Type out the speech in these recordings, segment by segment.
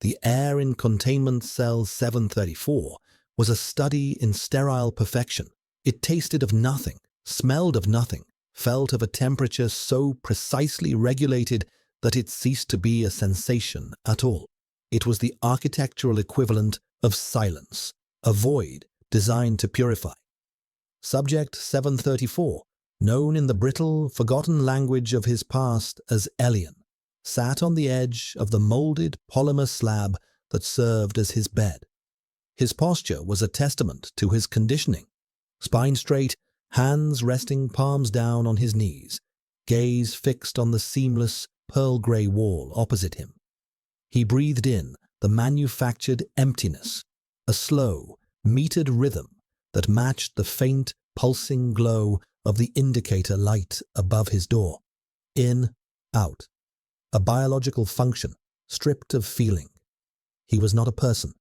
The air in containment cell 734 was a study in sterile perfection. It tasted of nothing, smelled of nothing, felt of a temperature so precisely regulated that it ceased to be a sensation at all. It was the architectural equivalent of silence, a void designed to purify. Subject 734, known in the brittle, forgotten language of his past as Elian, sat on the edge of the molded polymer slab that served as his bed. His posture was a testament to his conditioning. Spine straight, hands resting palms down on his knees, gaze fixed on the seamless, pearl-grey wall opposite him. He breathed in the manufactured emptiness, a slow, metered rhythm that matched the faint, pulsing glow of the indicator light above his door. In, out. A biological function, stripped of feeling. He was not a person.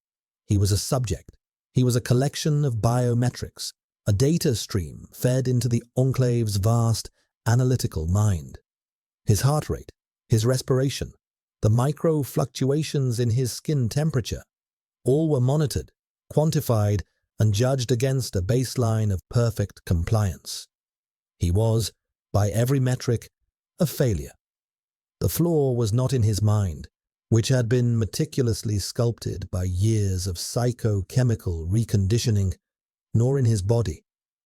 He was a subject. He was a collection of biometrics, a data stream fed into the Enclave's vast, analytical mind. His heart rate, his respiration, the micro fluctuations in his skin temperature, all were monitored, quantified, and judged against a baseline of perfect compliance. He was, by every metric, a failure. The flaw was not in his mind, which had been meticulously sculpted by years of psychochemical reconditioning, nor in his body,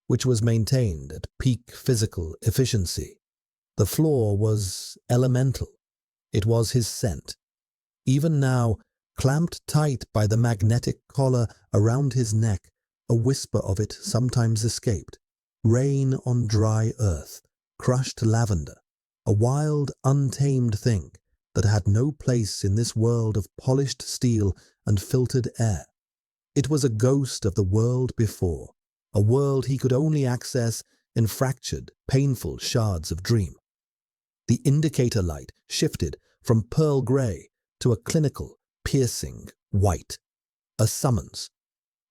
which was maintained at peak physical efficiency. The flaw was elemental. It was his scent. Even now, clamped tight by the magnetic collar around his neck, a whisper of it sometimes escaped. Rain on dry earth, crushed lavender, a wild, untamed thing that had no place in this world of polished steel and filtered air. It was a ghost of the world before, a world he could only access in fractured, painful shards of dream. The indicator light shifted from pearl grey to a clinical, piercing white. A summons.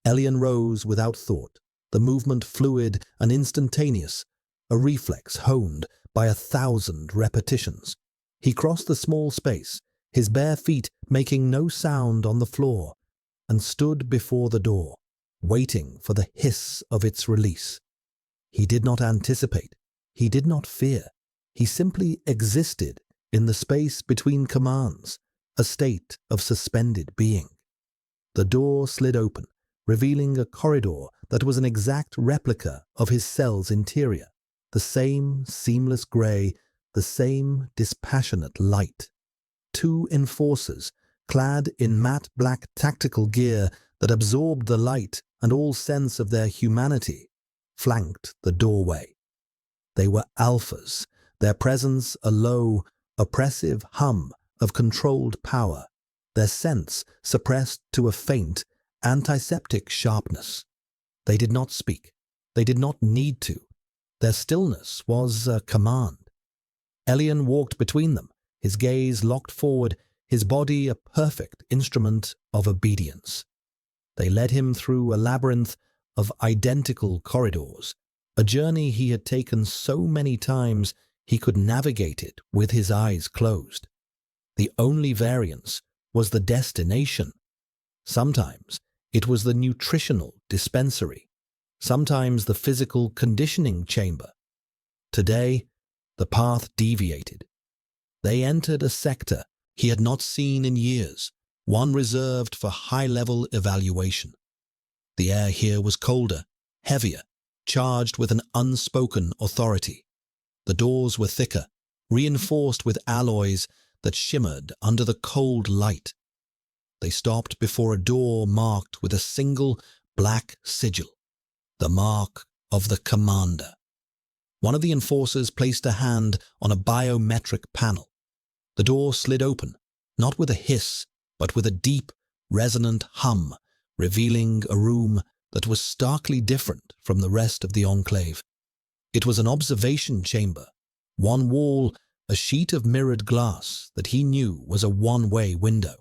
Elian rose without thought, the movement fluid and instantaneous, a reflex honed by 1,000 repetitions. He crossed the small space, his bare feet making no sound on the floor, and stood before the door, waiting for the hiss of its release. He did not anticipate. He did not fear. He simply existed in the space between commands, a state of suspended being. The door slid open, revealing a corridor that was an exact replica of his cell's interior, the same seamless grey, the same dispassionate light. 2 enforcers, clad in matte black tactical gear that absorbed the light and all sense of their humanity, flanked the doorway. They were alphas, their presence a low, oppressive hum of controlled power, their sense suppressed to a faint, antiseptic sharpness. They did not speak. They did not need to. Their stillness was a command. Elian walked between them, his gaze locked forward, his body a perfect instrument of obedience. They led him through a labyrinth of identical corridors, a journey he had taken so many times he could navigate it with his eyes closed. The only variance was the destination. Sometimes it was the nutritional dispensary, sometimes the physical conditioning chamber. Today, the path deviated. They entered a sector he had not seen in years, one reserved for high-level evaluation. The air here was colder, heavier, charged with an unspoken authority. The doors were thicker, reinforced with alloys that shimmered under the cold light. They stopped before a door marked with a single black sigil, the mark of the commander. One of the enforcers placed a hand on a biometric panel. The door slid open, not with a hiss, but with a deep, resonant hum, revealing a room that was starkly different from the rest of the enclave. It was an observation chamber, one wall, a sheet of mirrored glass that he knew was a one-way window.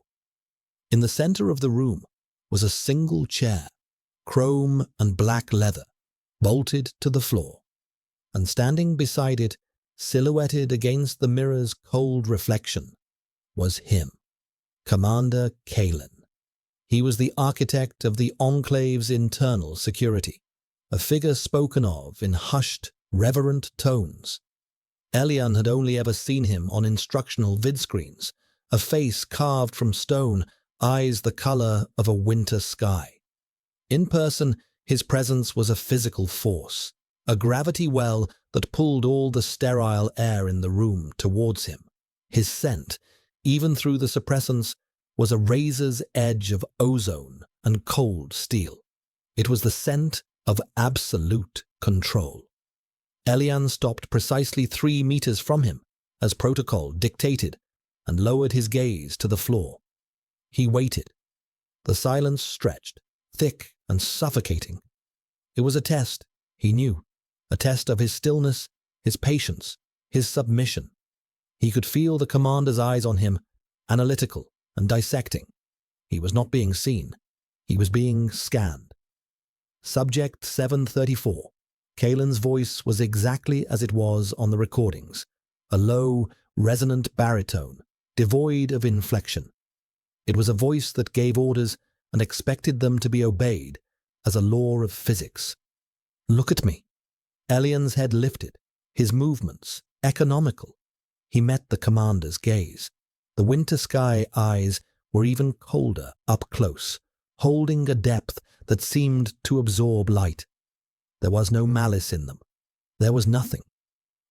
In the center of the room was a single chair, chrome and black leather, bolted to the floor, and standing beside it, silhouetted against the mirror's cold reflection, was him. Commander Kalen. He was the architect of the Enclave's internal security, a figure spoken of in hushed, reverent tones. Elian had only ever seen him on instructional vidscreens, a face carved from stone, eyes the color of a winter sky. In person, his presence was a physical force, a gravity well that pulled all the sterile air in the room towards him. His scent, even through the suppressants, was a razor's edge of ozone and cold steel. It was the scent of absolute control. Elian stopped precisely 3 meters from him, as protocol dictated, and lowered his gaze to the floor. He waited. The silence stretched, thick and suffocating. It was a test, he knew, a test of his stillness, his patience, his submission. He could feel the commander's eyes on him, analytical and dissecting. He was not being seen. He was being scanned. Subject 734. Kalen's voice was exactly as it was on the recordings, a low, resonant baritone, devoid of inflection. It was a voice that gave orders and expected them to be obeyed as a law of physics. "Look at me." Elian's head lifted, his movements economical. He met the commander's gaze. The winter sky eyes were even colder up close, holding a depth that seemed to absorb light. There was no malice in them. There was nothing.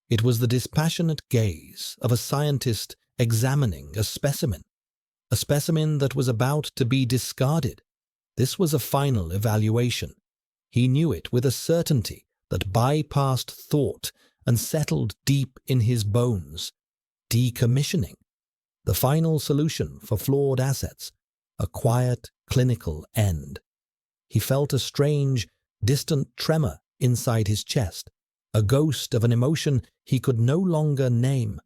It was the dispassionate gaze of a scientist examining a specimen that was about to be discarded. This was a final evaluation. He knew it with a certainty that bypassed thought and settled deep in his bones. Decommissioning. The final solution for flawed assets. A quiet, clinical end. He felt a strange, distant tremor inside his chest, a ghost of an emotion he could no longer name.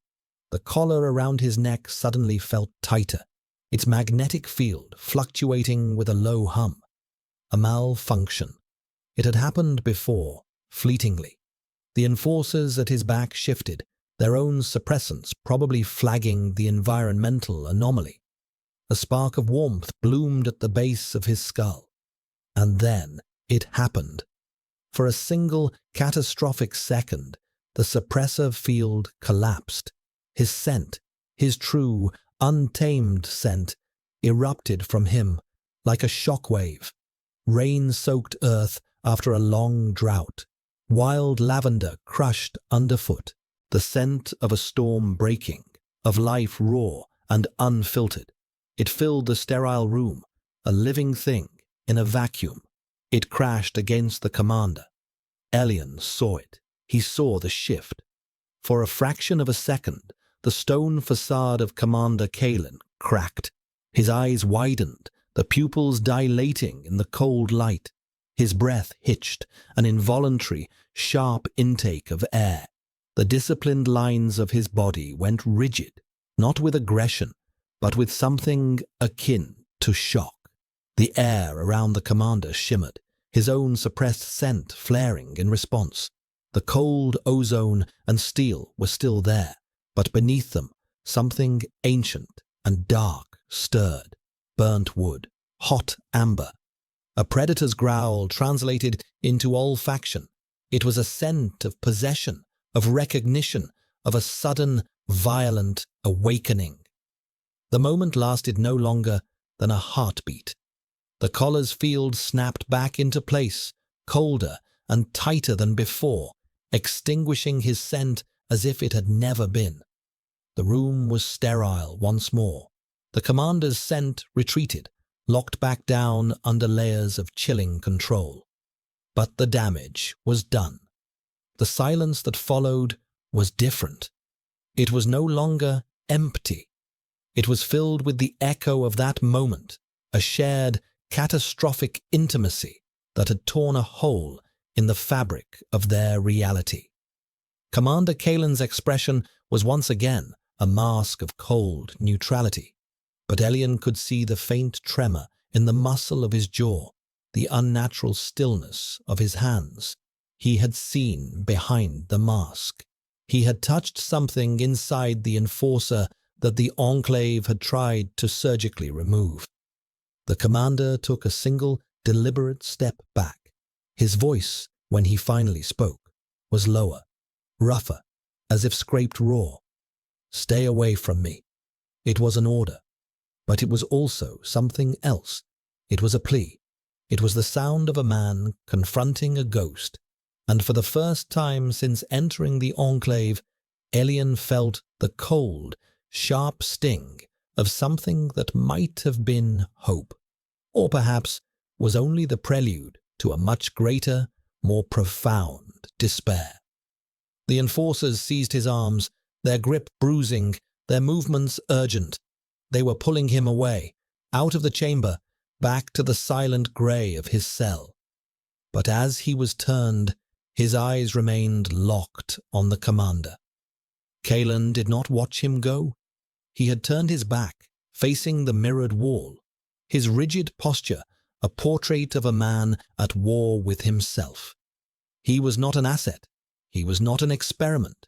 The collar around his neck suddenly felt tighter, its magnetic field fluctuating with a low hum. A malfunction. It had happened before, fleetingly. The enforcers at his back shifted, their own suppressants probably flagging the environmental anomaly. A spark of warmth bloomed at the base of his skull. And then it happened. For a single catastrophic second, the suppressor field collapsed. His scent, his true, untamed scent, erupted from him like a shockwave. Rain-soaked earth after a long drought. Wild lavender crushed underfoot. The scent of a storm breaking, of life raw and unfiltered. It filled the sterile room, a living thing in a vacuum. It crashed against the commander. Elian saw it. He saw the shift. For a fraction of a second, the stone facade of Commander Kalen cracked. His eyes widened, the pupils dilating in the cold light. His breath hitched, an involuntary, sharp intake of air. The disciplined lines of his body went rigid, not with aggression, but with something akin to shock. The air around the commander shimmered, his own suppressed scent flaring in response. The cold ozone and steel were still there, but beneath them, something ancient and dark stirred. Burnt wood, hot amber. A predator's growl translated into olfaction. It was a scent of possession, of recognition, of a sudden, violent awakening. The moment lasted no longer than a heartbeat. The collar's field snapped back into place, colder and tighter than before, extinguishing his scent as if it had never been. The room was sterile once more. The commander's scent retreated, locked back down under layers of chilling control. But the damage was done. The silence that followed was different. It was no longer empty. It was filled with the echo of that moment, a shared, catastrophic intimacy that had torn a hole in the fabric of their reality. Commander Kalen's expression was once again a mask of cold neutrality, but Elian could see the faint tremor in the muscle of his jaw, the unnatural stillness of his hands. He had seen behind the mask. He had touched something inside the enforcer that the Enclave had tried to surgically remove. The commander took a single, deliberate step back. His voice, when he finally spoke, was lower, rougher, as if scraped raw. "Stay away from me." It was an order, but it was also something else. It was a plea. It was the sound of a man confronting a ghost, and for the first time since entering the Enclave, Elian felt the cold, sharp sting of something that might have been hope, or perhaps was only the prelude to a much greater, more profound despair. The enforcers seized his arms, their grip bruising, their movements urgent. They were pulling him away, out of the chamber, back to the silent grey of his cell. But as he was turned, his eyes remained locked on the commander. Kalen did not watch him go. He had turned his back, facing the mirrored wall, his rigid posture a portrait of a man at war with himself. He was not an asset. He was not an experiment.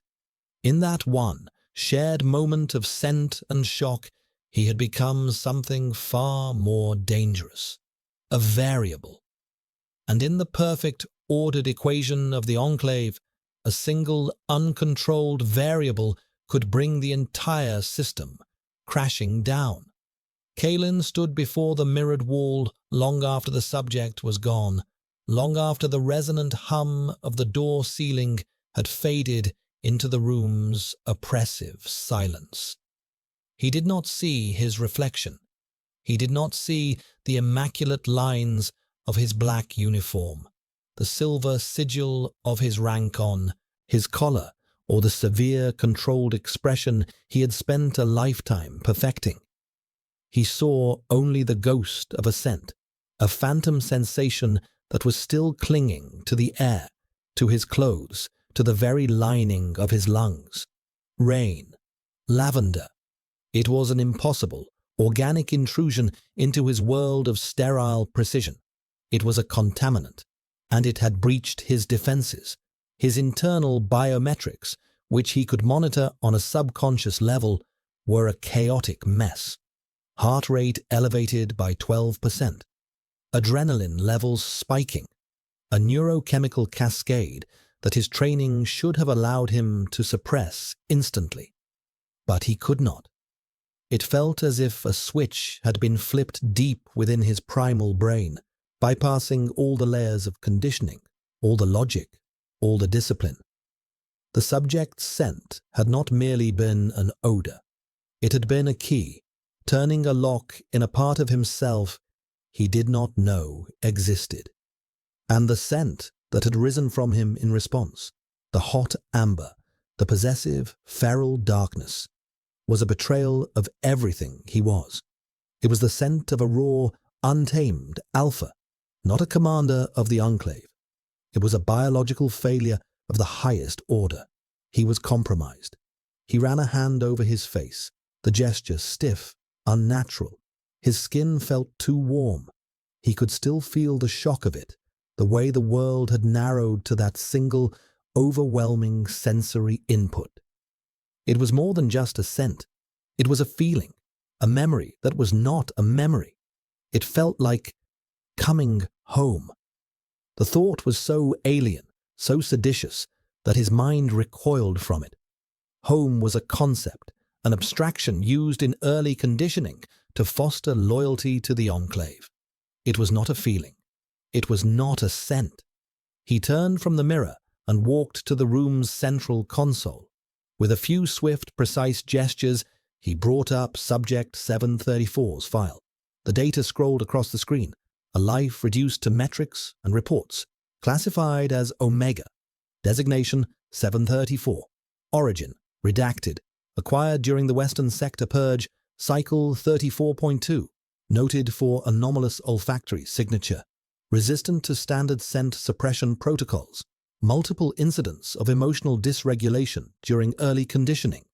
In that one shared moment of scent and shock, he had become something far more dangerous, a variable. And in the perfect, ordered equation of the Enclave, a single, uncontrolled variable could bring the entire system crashing down. Kalen stood before the mirrored wall long after the subject was gone, long after the resonant hum of the door ceiling had faded into the room's oppressive silence. He did not see his reflection. He did not see the immaculate lines of his black uniform, the silver sigil of his rank on his collar, or the severe, controlled expression he had spent a lifetime perfecting. He saw only the ghost of a scent, a phantom sensation that was still clinging to the air, to his clothes, to the very lining of his lungs. Rain, lavender. It was an impossible, organic intrusion into his world of sterile precision. It was a contaminant, and it had breached his defenses, his internal biometrics, which he could monitor on a subconscious level, were a chaotic mess. Heart rate elevated by 12%, adrenaline levels spiking, a neurochemical cascade that his training should have allowed him to suppress instantly. But he could not. It felt as if a switch had been flipped deep within his primal brain, bypassing all the layers of conditioning, all the logic, all the discipline. The subject's scent had not merely been an odor. It had been a key, turning a lock in a part of himself he did not know existed. And the scent that had risen from him in response, the hot amber, the possessive, feral darkness, was a betrayal of everything he was. It was the scent of a raw, untamed alpha, not a commander of the Enclave. It was a biological failure of the highest order. He was compromised. He ran a hand over his face, the gesture stiff, unnatural. His skin felt too warm. He could still feel the shock of it, the way the world had narrowed to that single, overwhelming sensory input. It was more than just a scent. It was a feeling, a memory that was not a memory. It felt like coming home. The thought was so alien, so seditious, that his mind recoiled from it. Home was a concept, an abstraction used in early conditioning to foster loyalty to the Enclave. It was not a feeling. It was not a scent. He turned from the mirror and walked to the room's central console. With a few swift, precise gestures, he brought up Subject 734's file. The data scrolled across the screen, a life reduced to metrics and reports, classified as Omega. Designation 734. Origin redacted. Acquired during the Western Sector Purge, Cycle 34.2. Noted for anomalous olfactory signature. Resistant to standard scent suppression protocols. Multiple incidents of emotional dysregulation during early conditioning.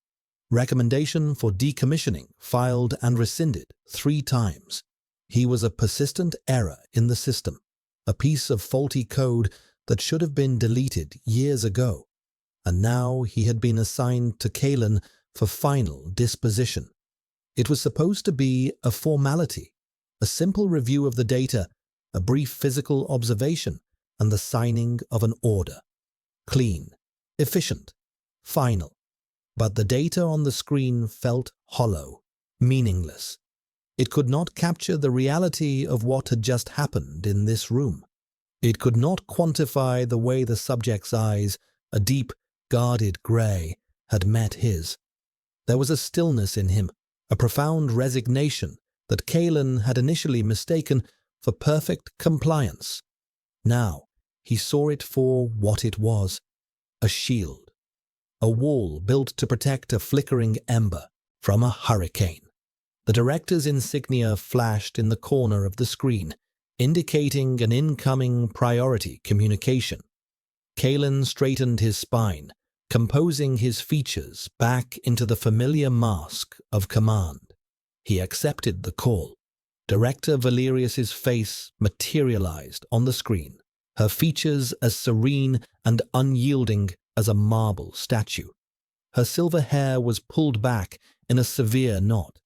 Recommendation for decommissioning filed and rescinded 3 times. He was a persistent error in the system, a piece of faulty code that should have been deleted years ago. And now he had been assigned to Kalen for final disposition. It was supposed to be a formality, a simple review of the data, a brief physical observation, and the signing of an order. Clean, efficient, final. But the data on the screen felt hollow, meaningless. It could not capture the reality of what had just happened in this room. It could not quantify the way the subject's eyes, a deep, guarded grey, had met his. There was a stillness in him, a profound resignation that Kalen had initially mistaken for perfect compliance. Now, he saw it for what it was, a shield, a wall built to protect a flickering ember from a hurricane. The director's insignia flashed in the corner of the screen, indicating an incoming priority communication. Kalen straightened his spine, composing his features back into the familiar mask of command. He accepted the call. Director Valerius's face materialized on the screen, her features as serene and unyielding as a marble statue. Her silver hair was pulled back in a severe knot,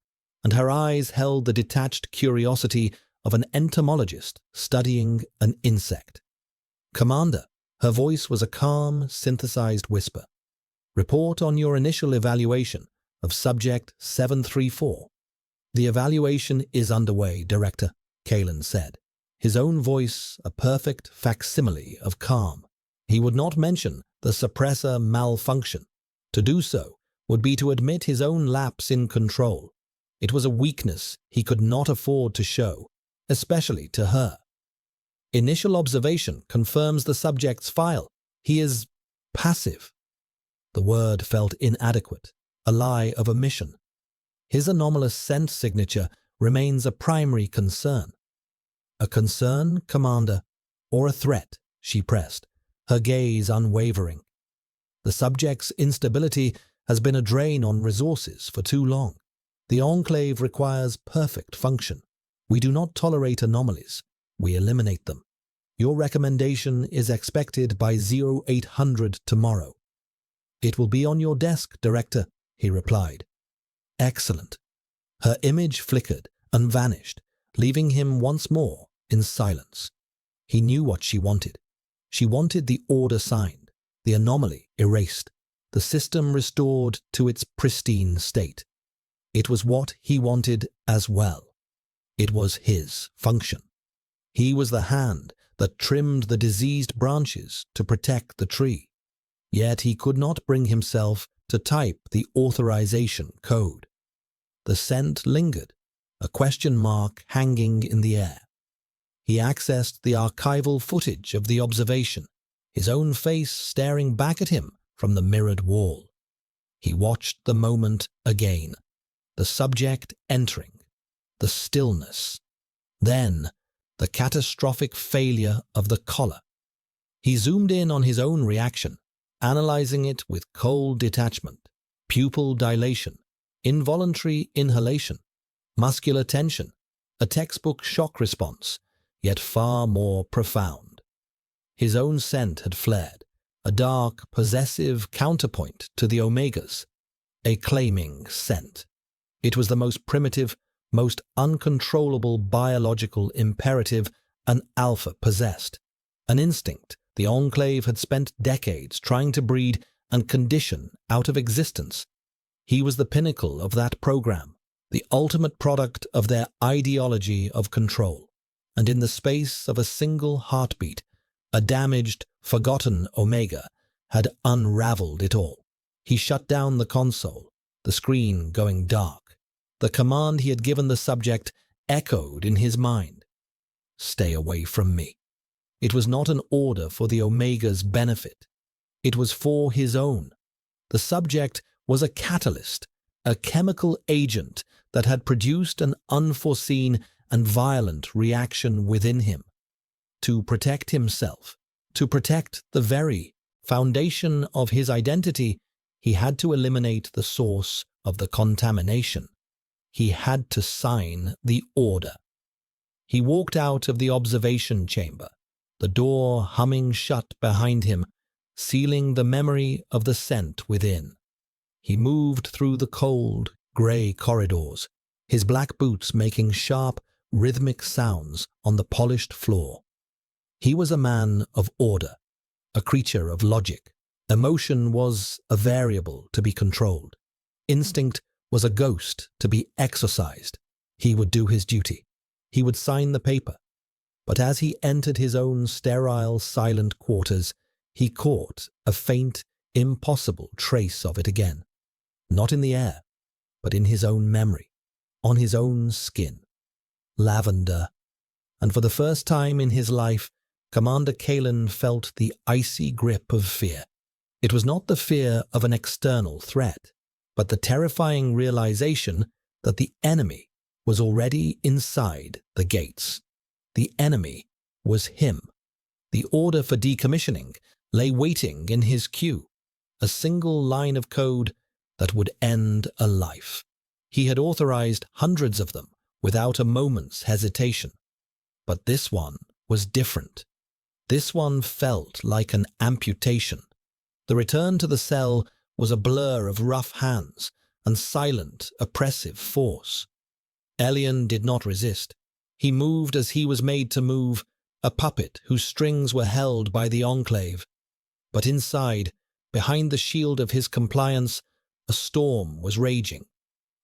and her eyes held the detached curiosity of an entomologist studying an insect. "Commander," her voice was a calm, synthesized whisper. "Report on your initial evaluation of Subject 734. "The evaluation is underway, Director," Kalen said, his own voice a perfect facsimile of calm. He would not mention the suppressor malfunction. To do so would be to admit his own lapse in control. It was a weakness he could not afford to show, especially to her. "Initial observation confirms the subject's file. He is passive." The word felt inadequate, a lie of omission. His anomalous scent signature remains a primary concern. "A concern, Commander, or a threat?" she pressed, her gaze unwavering. "The subject's instability has been a drain on resources for too long. The Enclave requires perfect function. We do not tolerate anomalies. We eliminate them. Your recommendation is expected by 0800 tomorrow." "It will be on your desk, Director," he replied. "Excellent." Her image flickered and vanished, leaving him once more in silence. He knew what she wanted. She wanted the order signed, the anomaly erased, the system restored to its pristine state. It was what he wanted as well. It was his function. He was the hand that trimmed the diseased branches to protect the tree. Yet he could not bring himself to type the authorization code. The scent lingered, a question mark hanging in the air. He accessed the archival footage of the observation, his own face staring back at him from the mirrored wall. He watched the moment again, the subject entering, the stillness, then the catastrophic failure of the collar. He zoomed in on his own reaction, analyzing it with cold detachment, pupil dilation, involuntary inhalation, muscular tension, a textbook shock response, yet far more profound. His own scent had flared, a dark, possessive counterpoint to the Omega's, a claiming scent. It was the most primitive, most uncontrollable biological imperative an alpha possessed, an instinct the Enclave had spent decades trying to breed and condition out of existence. He was the pinnacle of that program, the ultimate product of their ideology of control, and in the space of a single heartbeat, a damaged, forgotten Omega had unraveled it all. He shut down the console, the screen going dark. The command he had given the subject echoed in his mind. "Stay away from me." It was not an order for the Omega's benefit. It was for his own. The subject was a catalyst, a chemical agent that had produced an unforeseen and violent reaction within him. To protect himself, to protect the very foundation of his identity, he had to eliminate the source of the contamination. He had to sign the order. He walked out of the observation chamber, the door humming shut behind him, sealing the memory of the scent within. He moved through the cold, grey corridors, his black boots making sharp, rhythmic sounds on the polished floor. He was a man of order, a creature of logic. Emotion was a variable to be controlled. Instinct was a ghost to be exorcised. He would do his duty. He would sign the paper. But as he entered his own sterile, silent quarters, he caught a faint, impossible trace of it again. Not in the air, but in his own memory, on his own skin. Lavender. And for the first time in his life, Commander Kalen felt the icy grip of fear. It was not the fear of an external threat, but the terrifying realization that the enemy was already inside the gates. The enemy was him. The order for decommissioning lay waiting in his queue, a single line of code that would end a life. He had authorized hundreds of them without a moment's hesitation. But this one was different. This one felt like an amputation. The return to the cell was a blur of rough hands and silent, oppressive force. Elian did not resist. He moved as he was made to move, a puppet whose strings were held by the Enclave. But inside, behind the shield of his compliance, a storm was raging.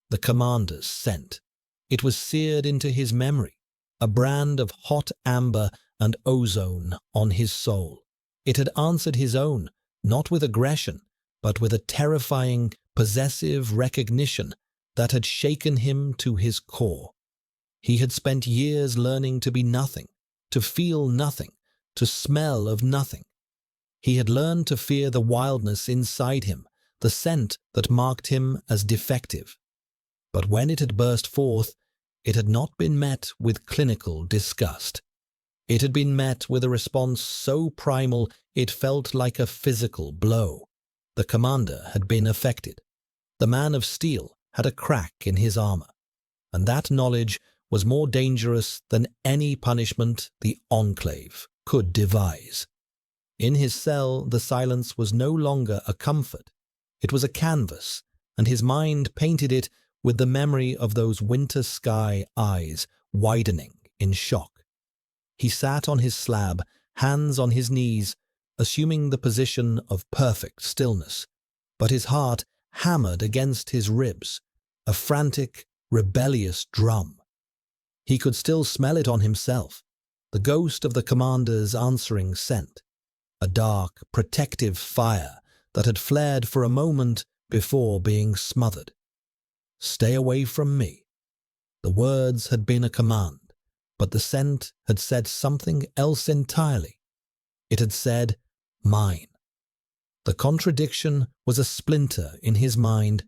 The commander's scent. It was seared into his memory, a brand of hot amber and ozone on his soul. It had answered his own, not with aggression, but with a terrifying, possessive recognition that had shaken him to his core. He had spent years learning to be nothing, to feel nothing, to smell of nothing. He had learned to fear the wildness inside him, the scent that marked him as defective. But when it had burst forth, it had not been met with clinical disgust. It had been met with a response so primal it felt like a physical blow. The commander had been affected. The man of steel had a crack in his armor, and that knowledge was more dangerous than any punishment the Enclave could devise. In his cell, the silence was no longer a comfort. It was a canvas, and his mind painted it with the memory of those winter sky eyes widening in shock. He sat on his slab, hands on his knees, assuming the position of perfect stillness, but his heart hammered against his ribs, a frantic, rebellious drum. He could still smell it on himself, the ghost of the commander's answering scent, a dark, protective fire that had flared for a moment before being smothered. "Stay away from me." The words had been a command, but the scent had said something else entirely. It had said, "mine." The contradiction was a splinter in his mind.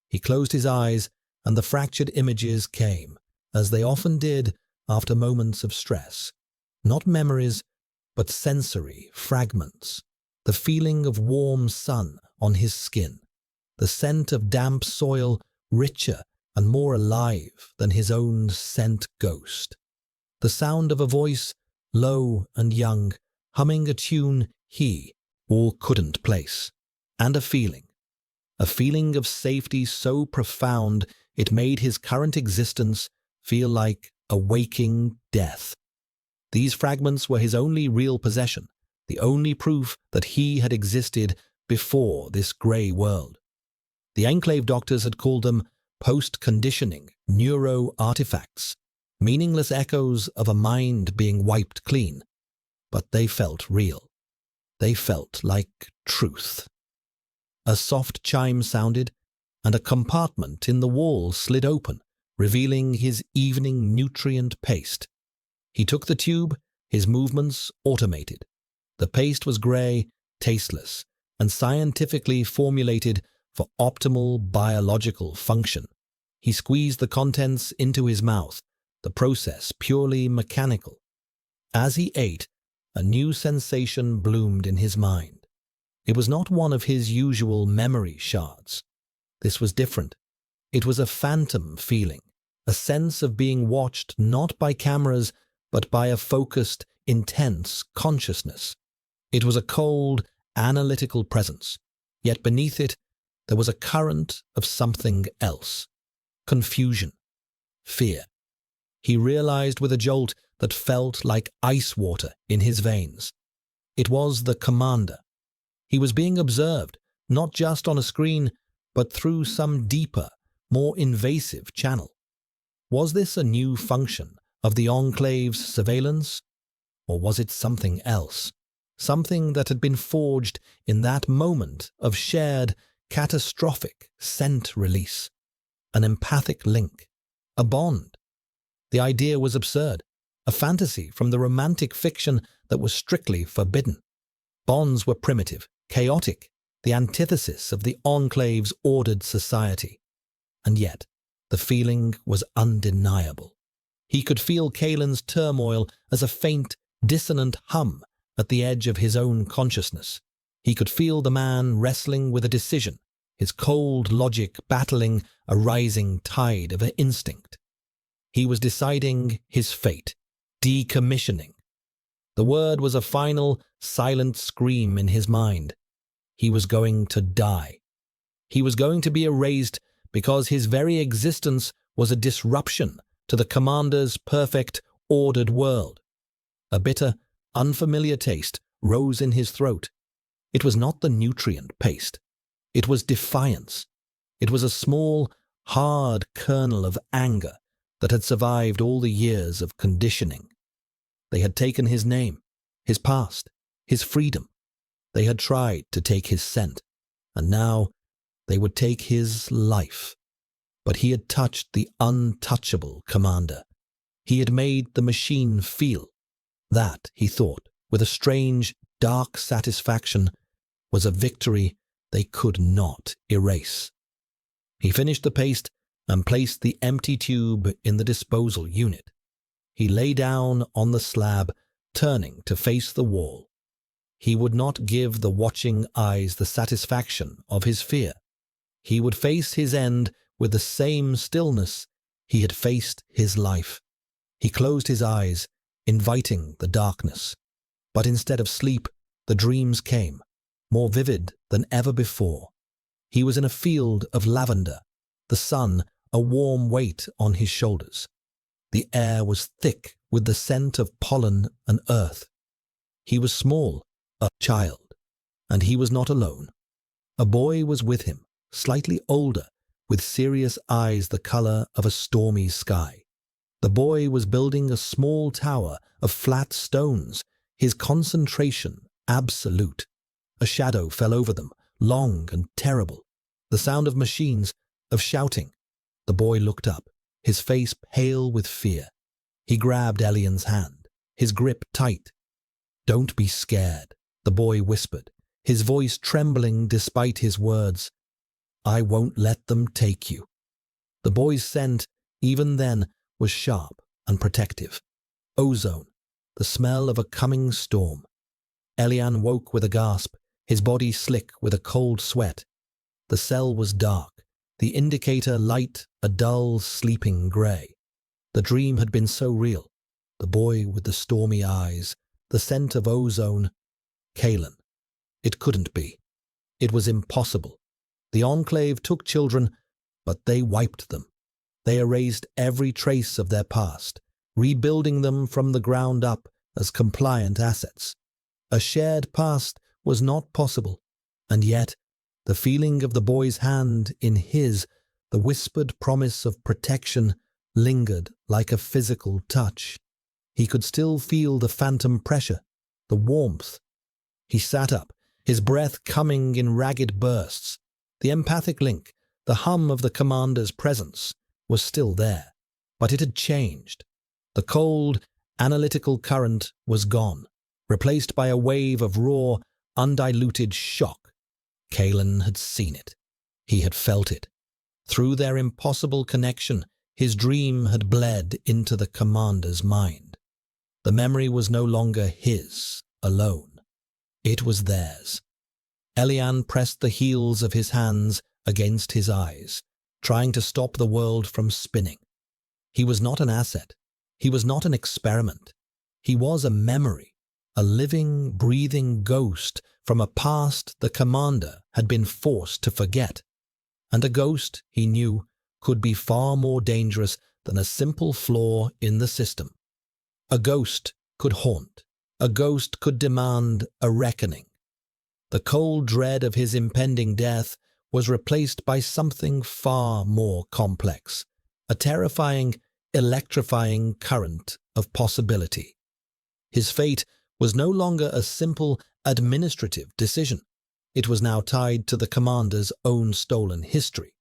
He closed his eyes, and the fractured images came, as they often did after moments of stress. Not memories, but sensory fragments. The feeling of warm sun on his skin. The scent of damp soil, richer and more alive than his own scent ghost. The sound of a voice, low and young, humming a tune he all couldn't place. And a feeling of safety so profound it made his current existence feel like a waking death. These fragments were his only real possession, the only proof that he had existed before this grey world. The Enclave doctors had called them post-conditioning neuro-artifacts, meaningless echoes of a mind being wiped clean. But they felt real. They felt like truth. A soft chime sounded, and a compartment in the wall slid open, revealing his evening nutrient paste. He took the tube, his movements automated. The paste was grey, tasteless, and scientifically formulated for optimal biological function. He squeezed the contents into his mouth, the process purely mechanical. As he ate, a new sensation bloomed in his mind. It was not one of his usual memory shards. This was different. It was a phantom feeling, a sense of being watched not by cameras, but by a focused, intense consciousness. It was a cold, analytical presence, yet beneath it there was a current of something else. Confusion, fear. He realized with a jolt that felt like ice water in his veins. It was the commander. He was being observed, not just on a screen, but through some deeper, more invasive channel. Was this a new function of the Enclave's surveillance? Or was it something else? Something that had been forged in that moment of shared, catastrophic scent release. An empathic link. A bond. The idea was absurd. A fantasy from the romantic fiction that was strictly forbidden. Bonds were primitive, chaotic, the antithesis of the Enclave's ordered society. And yet, the feeling was undeniable. He could feel Kalen's turmoil as a faint, dissonant hum at the edge of his own consciousness. He could feel the man wrestling with a decision, his cold logic battling a rising tide of instinct. He was deciding his fate, decommissioning. The word was a final, silent scream in his mind. He was going to die. He was going to be erased because his very existence was a disruption to the commander's perfect, ordered world. A bitter, unfamiliar taste rose in his throat. It was not the nutrient paste. It was defiance. It was a small, hard kernel of anger that had survived all the years of conditioning. They had taken his name, his past, his freedom. They had tried to take his scent, and now they would take his life. But he had touched the untouchable commander. He had made the machine feel. That, he thought, with a strange, dark satisfaction, was a victory they could not erase. He finished the paste and placed the empty tube in the disposal unit. He lay down on the slab, turning to face the wall. He would not give the watching eyes the satisfaction of his fear. He would face his end with the same stillness he had faced his life. He closed his eyes, inviting the darkness. But instead of sleep, the dreams came, more vivid than ever before. He was in a field of lavender, the sun a warm weight on his shoulders. The air was thick with the scent of pollen and earth. He was small, a child, and he was not alone. A boy was with him, slightly older, with serious eyes the color of a stormy sky. The boy was building a small tower of flat stones, his concentration absolute. A shadow fell over them, long and terrible. The sound of machines, of shouting. The boy looked up, his face pale with fear. He grabbed Elian's hand, his grip tight. "Don't be scared," the boy whispered, his voice trembling despite his words. "I won't let them take you." The boy's scent, even then, was sharp and protective. Ozone, the smell of a coming storm. Elian woke with a gasp, his body slick with a cold sweat. The cell was dark, the indicator light a dull, sleeping grey. The dream had been so real. The boy with the stormy eyes, the scent of ozone. Kalen. It couldn't be. It was impossible. The Enclave took children, but they wiped them. They erased every trace of their past, rebuilding them from the ground up as compliant assets. A shared past was not possible, and yet the feeling of the boy's hand in his, the whispered promise of protection, lingered like a physical touch. He could still feel the phantom pressure, the warmth. He sat up, his breath coming in ragged bursts. The empathic link, the hum of the commander's presence, was still there, but it had changed. The cold, analytical current was gone, replaced by a wave of raw, undiluted shock. Kalen had seen it. He had felt it. Through their impossible connection, his dream had bled into the commander's mind. The memory was no longer his alone. It was theirs. Elian pressed the heels of his hands against his eyes, trying to stop the world from spinning. He was not an asset. He was not an experiment. He was a memory, a living, breathing ghost from a past the commander had been forced to forget. And a ghost, he knew, could be far more dangerous than a simple flaw in the system. A ghost could haunt. A ghost could demand a reckoning. The cold dread of his impending death was replaced by something far more complex, a terrifying, electrifying current of possibility. His fate was no longer a simple administrative decision. It was now tied to the commander's own stolen history.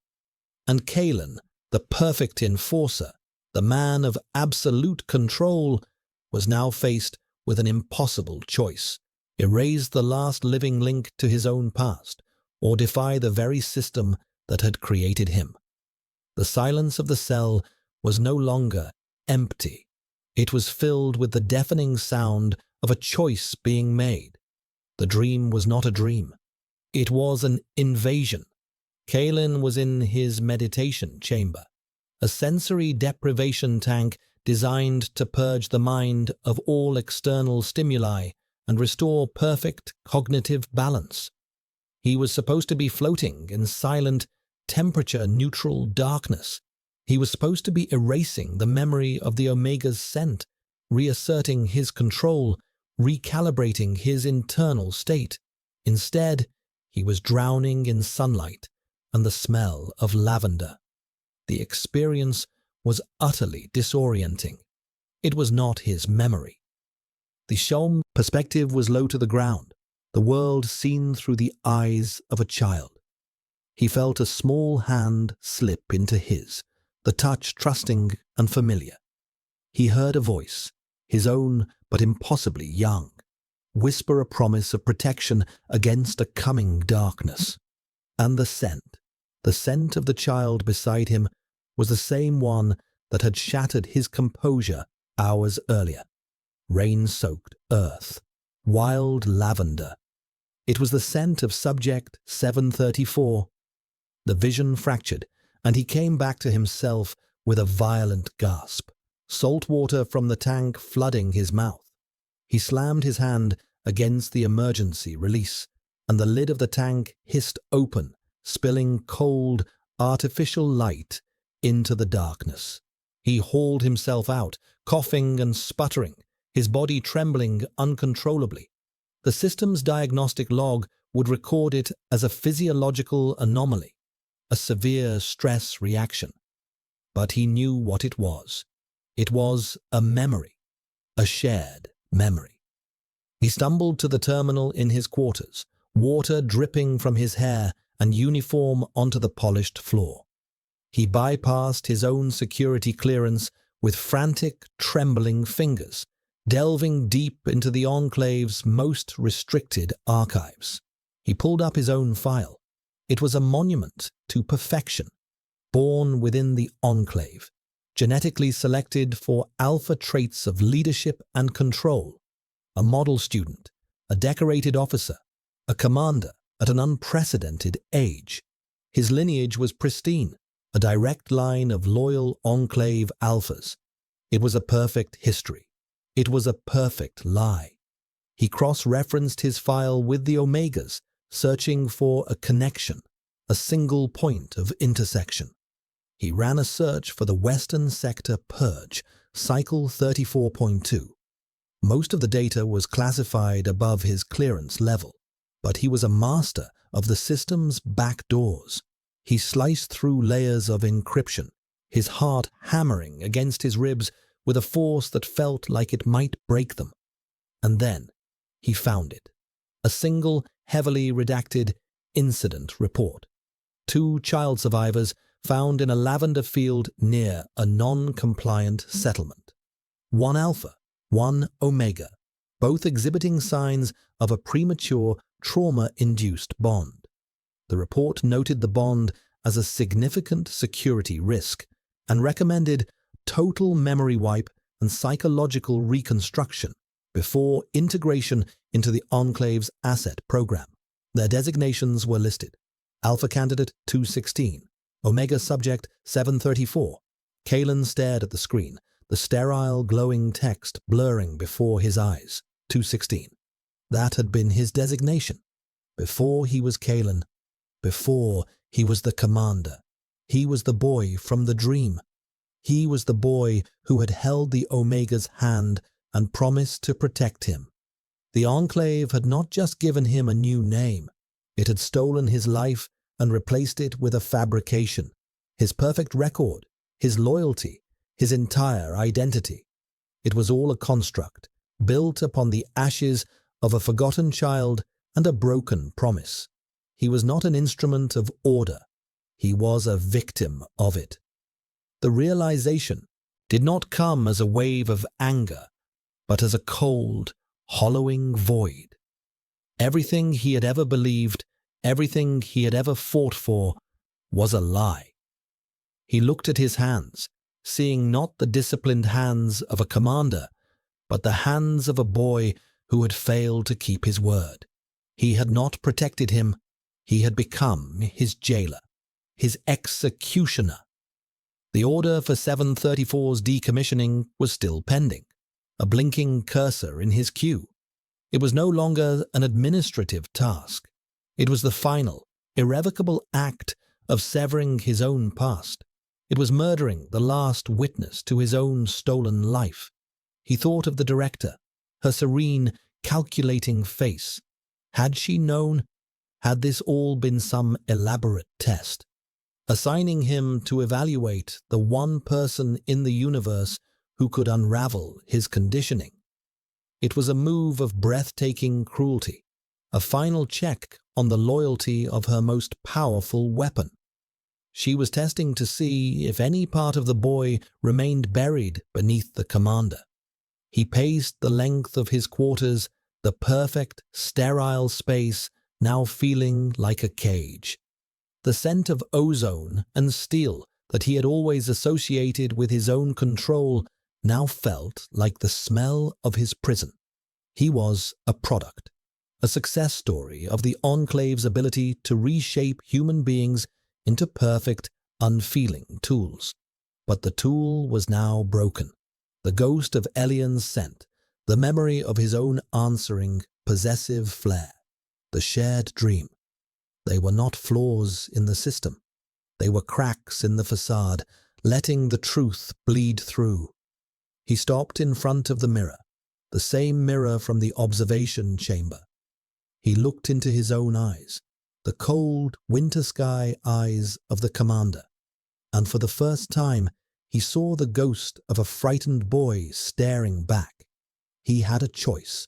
And Kalen, the perfect enforcer, the man of absolute control, was now faced with an impossible choice: erase the last living link to his own past, or defy the very system that had created him. The silence of the cell was no longer empty. It was filled with the deafening sound of a choice being made. The dream was not a dream. It was an invasion. Kalen was in his meditation chamber, a sensory deprivation tank designed to purge the mind of all external stimuli and restore perfect cognitive balance. He was supposed to be floating in silent, temperature-neutral darkness. He was supposed to be erasing the memory of the Omega's scent, reasserting his control, recalibrating his internal state. Instead, he was drowning in sunlight and the smell of lavender. The experience was utterly disorienting. It was not his memory. The Shom perspective was low to the ground, the world seen through the eyes of a child. He felt a small hand slip into his, the touch trusting and familiar. He heard a voice, his own but impossibly young, whisper a promise of protection against a coming darkness. And the scent of the child beside him was the same one that had shattered his composure hours earlier. Rain-soaked earth, wild lavender. It was the scent of Subject 734. The vision fractured, and he came back to himself with a violent gasp, salt water from the tank flooding his mouth. He slammed his hand against the emergency release, and the lid of the tank hissed open, spilling cold, artificial light into the darkness. He hauled himself out, coughing and sputtering, his body trembling uncontrollably. The system's diagnostic log would record it as a physiological anomaly, a severe stress reaction. But he knew what it was. It was a memory, a shared memory. He stumbled to the terminal in his quarters, water dripping from his hair and uniform onto the polished floor. He bypassed his own security clearance with frantic, trembling fingers, delving deep into the Enclave's most restricted archives. He pulled up his own file. It was a monument to perfection, born within the Enclave, genetically selected for alpha traits of leadership and control, a model student, a decorated officer, a commander at an unprecedented age. His lineage was pristine, a direct line of loyal Enclave alphas. It was a perfect history. It was a perfect lie. He cross-referenced his file with the Omegas, searching for a connection, a single point of intersection. He ran a search for the Western Sector Purge, Cycle 34.2. Most of the data was classified above his clearance level, but he was a master of the system's back doors. He sliced through layers of encryption, his heart hammering against his ribs with a force that felt like it might break them. And then he found it. A single, heavily redacted incident report. 2 child survivors found in a lavender field near a non-compliant settlement. 1 alpha, 1 omega, both exhibiting signs of a premature, trauma-induced bond. The report noted the bond as a significant security risk and recommended total memory wipe and psychological reconstruction before integration into the Enclave's asset program. Their designations were listed: Alpha Candidate 216, Omega Subject 734. Kalen stared at the screen, the sterile, glowing text blurring before his eyes. 216. That had been his designation. Before he was Kalen. Before he was the commander. He was the boy from the dream. He was the boy who had held the Omega's hand and promised to protect him. The Enclave had not just given him a new name. It had stolen his life and replaced it with a fabrication. His perfect record, his loyalty, his entire identity. It was all a construct, built upon the ashes of a forgotten child and a broken promise. He was not an instrument of order. He was a victim of it. The realization did not come as a wave of anger, but as a cold, hollowing void. Everything he had ever believed, everything he had ever fought for, was a lie. He looked at his hands, seeing not the disciplined hands of a commander, but the hands of a boy who had failed to keep his word. He had not protected him. He had become his jailer, his executioner. The order for 734's decommissioning was still pending, a blinking cursor in his queue. It was no longer an administrative task. It was the final, irrevocable act of severing his own past. It was murdering the last witness to his own stolen life. He thought of the director, her serene, calculating face. Had she known? Had this all been some elaborate test? Assigning him to evaluate the one person in the universe who could unravel his conditioning. It was a move of breathtaking cruelty, a final check on the loyalty of her most powerful weapon. She was testing to see if any part of the boy remained buried beneath the commander. He paced the length of his quarters, the perfect, sterile space now feeling like a cage. The scent of ozone and steel that he had always associated with his own control now felt like the smell of his prison. He was a product, a success story of the Enclave's ability to reshape human beings into perfect, unfeeling tools. But the tool was now broken. The ghost of Elian's scent, the memory of his own answering, possessive flair, the shared dream. They were not flaws in the system. They were cracks in the facade, letting the truth bleed through. He stopped in front of the mirror, the same mirror from the observation chamber. He looked into his own eyes, the cold, winter sky eyes of the commander, and for the first time he saw the ghost of a frightened boy staring back. He had a choice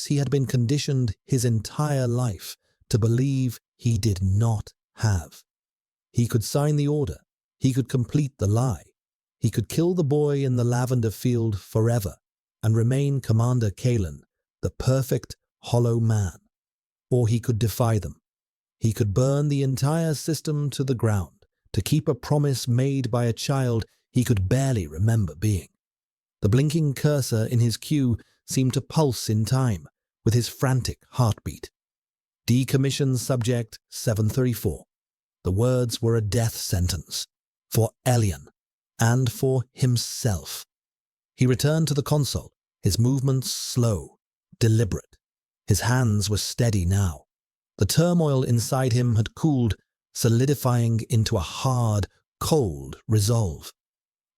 he had been conditioned his entire life to believe he did not have. He could sign the order. He could complete the lie. He could kill the boy in the lavender field forever and remain Commander Kalen, the perfect, hollow man. Or he could defy them. He could burn the entire system to the ground to keep a promise made by a child he could barely remember being. The blinking cursor in his queue seemed to pulse in time with his frantic heartbeat. Decommissioned Subject 734. The words were a death sentence for Elian and for himself. He returned to the console, his movements slow, deliberate. His hands were steady now. The turmoil inside him had cooled, solidifying into a hard, cold resolve.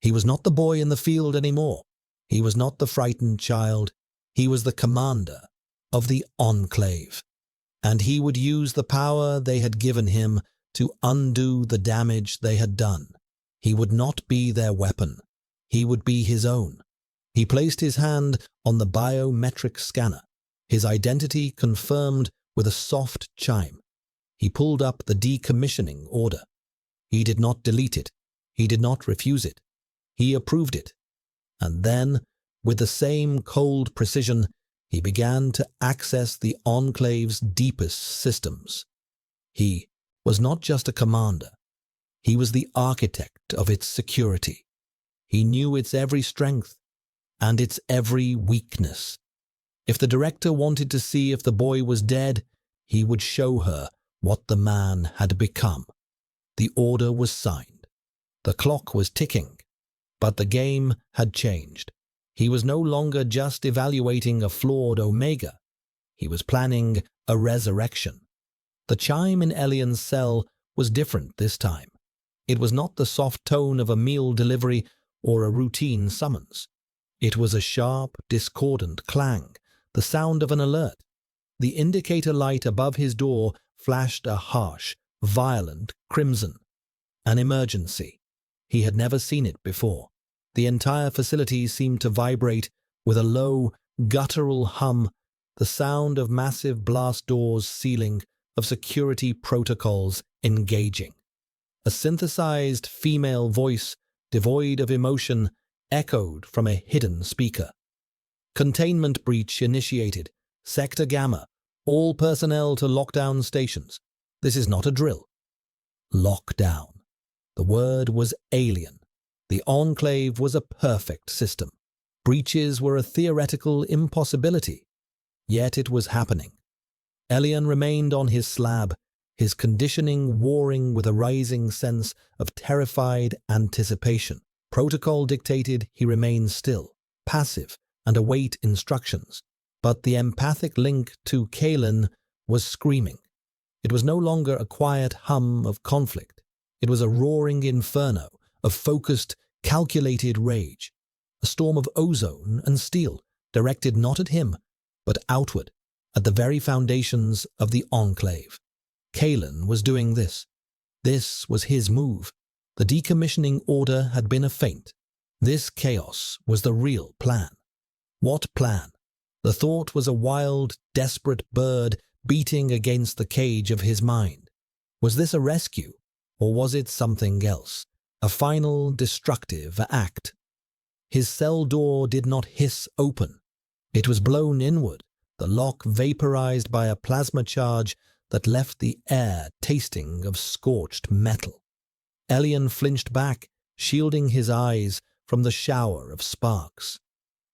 He was not the boy in the field anymore. He was not the frightened child. He was the commander of the Enclave. And he would use the power they had given him to undo the damage they had done. He would not be their weapon. He would be his own. He placed his hand on the biometric scanner, his identity confirmed with a soft chime. He pulled up the decommissioning order. He did not delete it. He did not refuse it. He approved it. And then, with the same cold precision, he began to access the Enclave's deepest systems. He was not just a commander. He was the architect of its security. He knew its every strength and its every weakness. If the director wanted to see if the boy was dead, he would show her what the man had become. The order was signed. The clock was ticking, but the game had changed. He was no longer just evaluating a flawed Omega. He was planning a resurrection. The chime in Elian's cell was different this time. It was not the soft tone of a meal delivery or a routine summons. It was a sharp, discordant clang, the sound of an alert. The indicator light above his door flashed a harsh, violent crimson. An emergency. He had never seen it before. The entire facility seemed to vibrate with a low, guttural hum, the sound of massive blast doors sealing, of security protocols engaging. A synthesized female voice, devoid of emotion, echoed from a hidden speaker. Containment breach initiated. Sector Gamma. All personnel to lockdown stations. This is not a drill. Lockdown. The word was alien. The Enclave was a perfect system. Breaches were a theoretical impossibility. Yet it was happening. Elian remained on his slab, his conditioning warring with a rising sense of terrified anticipation. Protocol dictated he remain still, passive, and await instructions. But the empathic link to Kalen was screaming. It was no longer a quiet hum of conflict. It was a roaring inferno of focused, calculated rage. A storm of ozone and steel, directed not at him, but outward, at the very foundations of the Enclave. Kalen was doing this. This was his move. The decommissioning order had been a feint. This chaos was the real plan. What plan? The thought was a wild, desperate bird beating against the cage of his mind. Was this a rescue, or was it something else? A final, destructive act? His cell door did not hiss open. It was blown inward, the lock vaporized by a plasma charge that left the air tasting of scorched metal. Elian flinched back, shielding his eyes from the shower of sparks.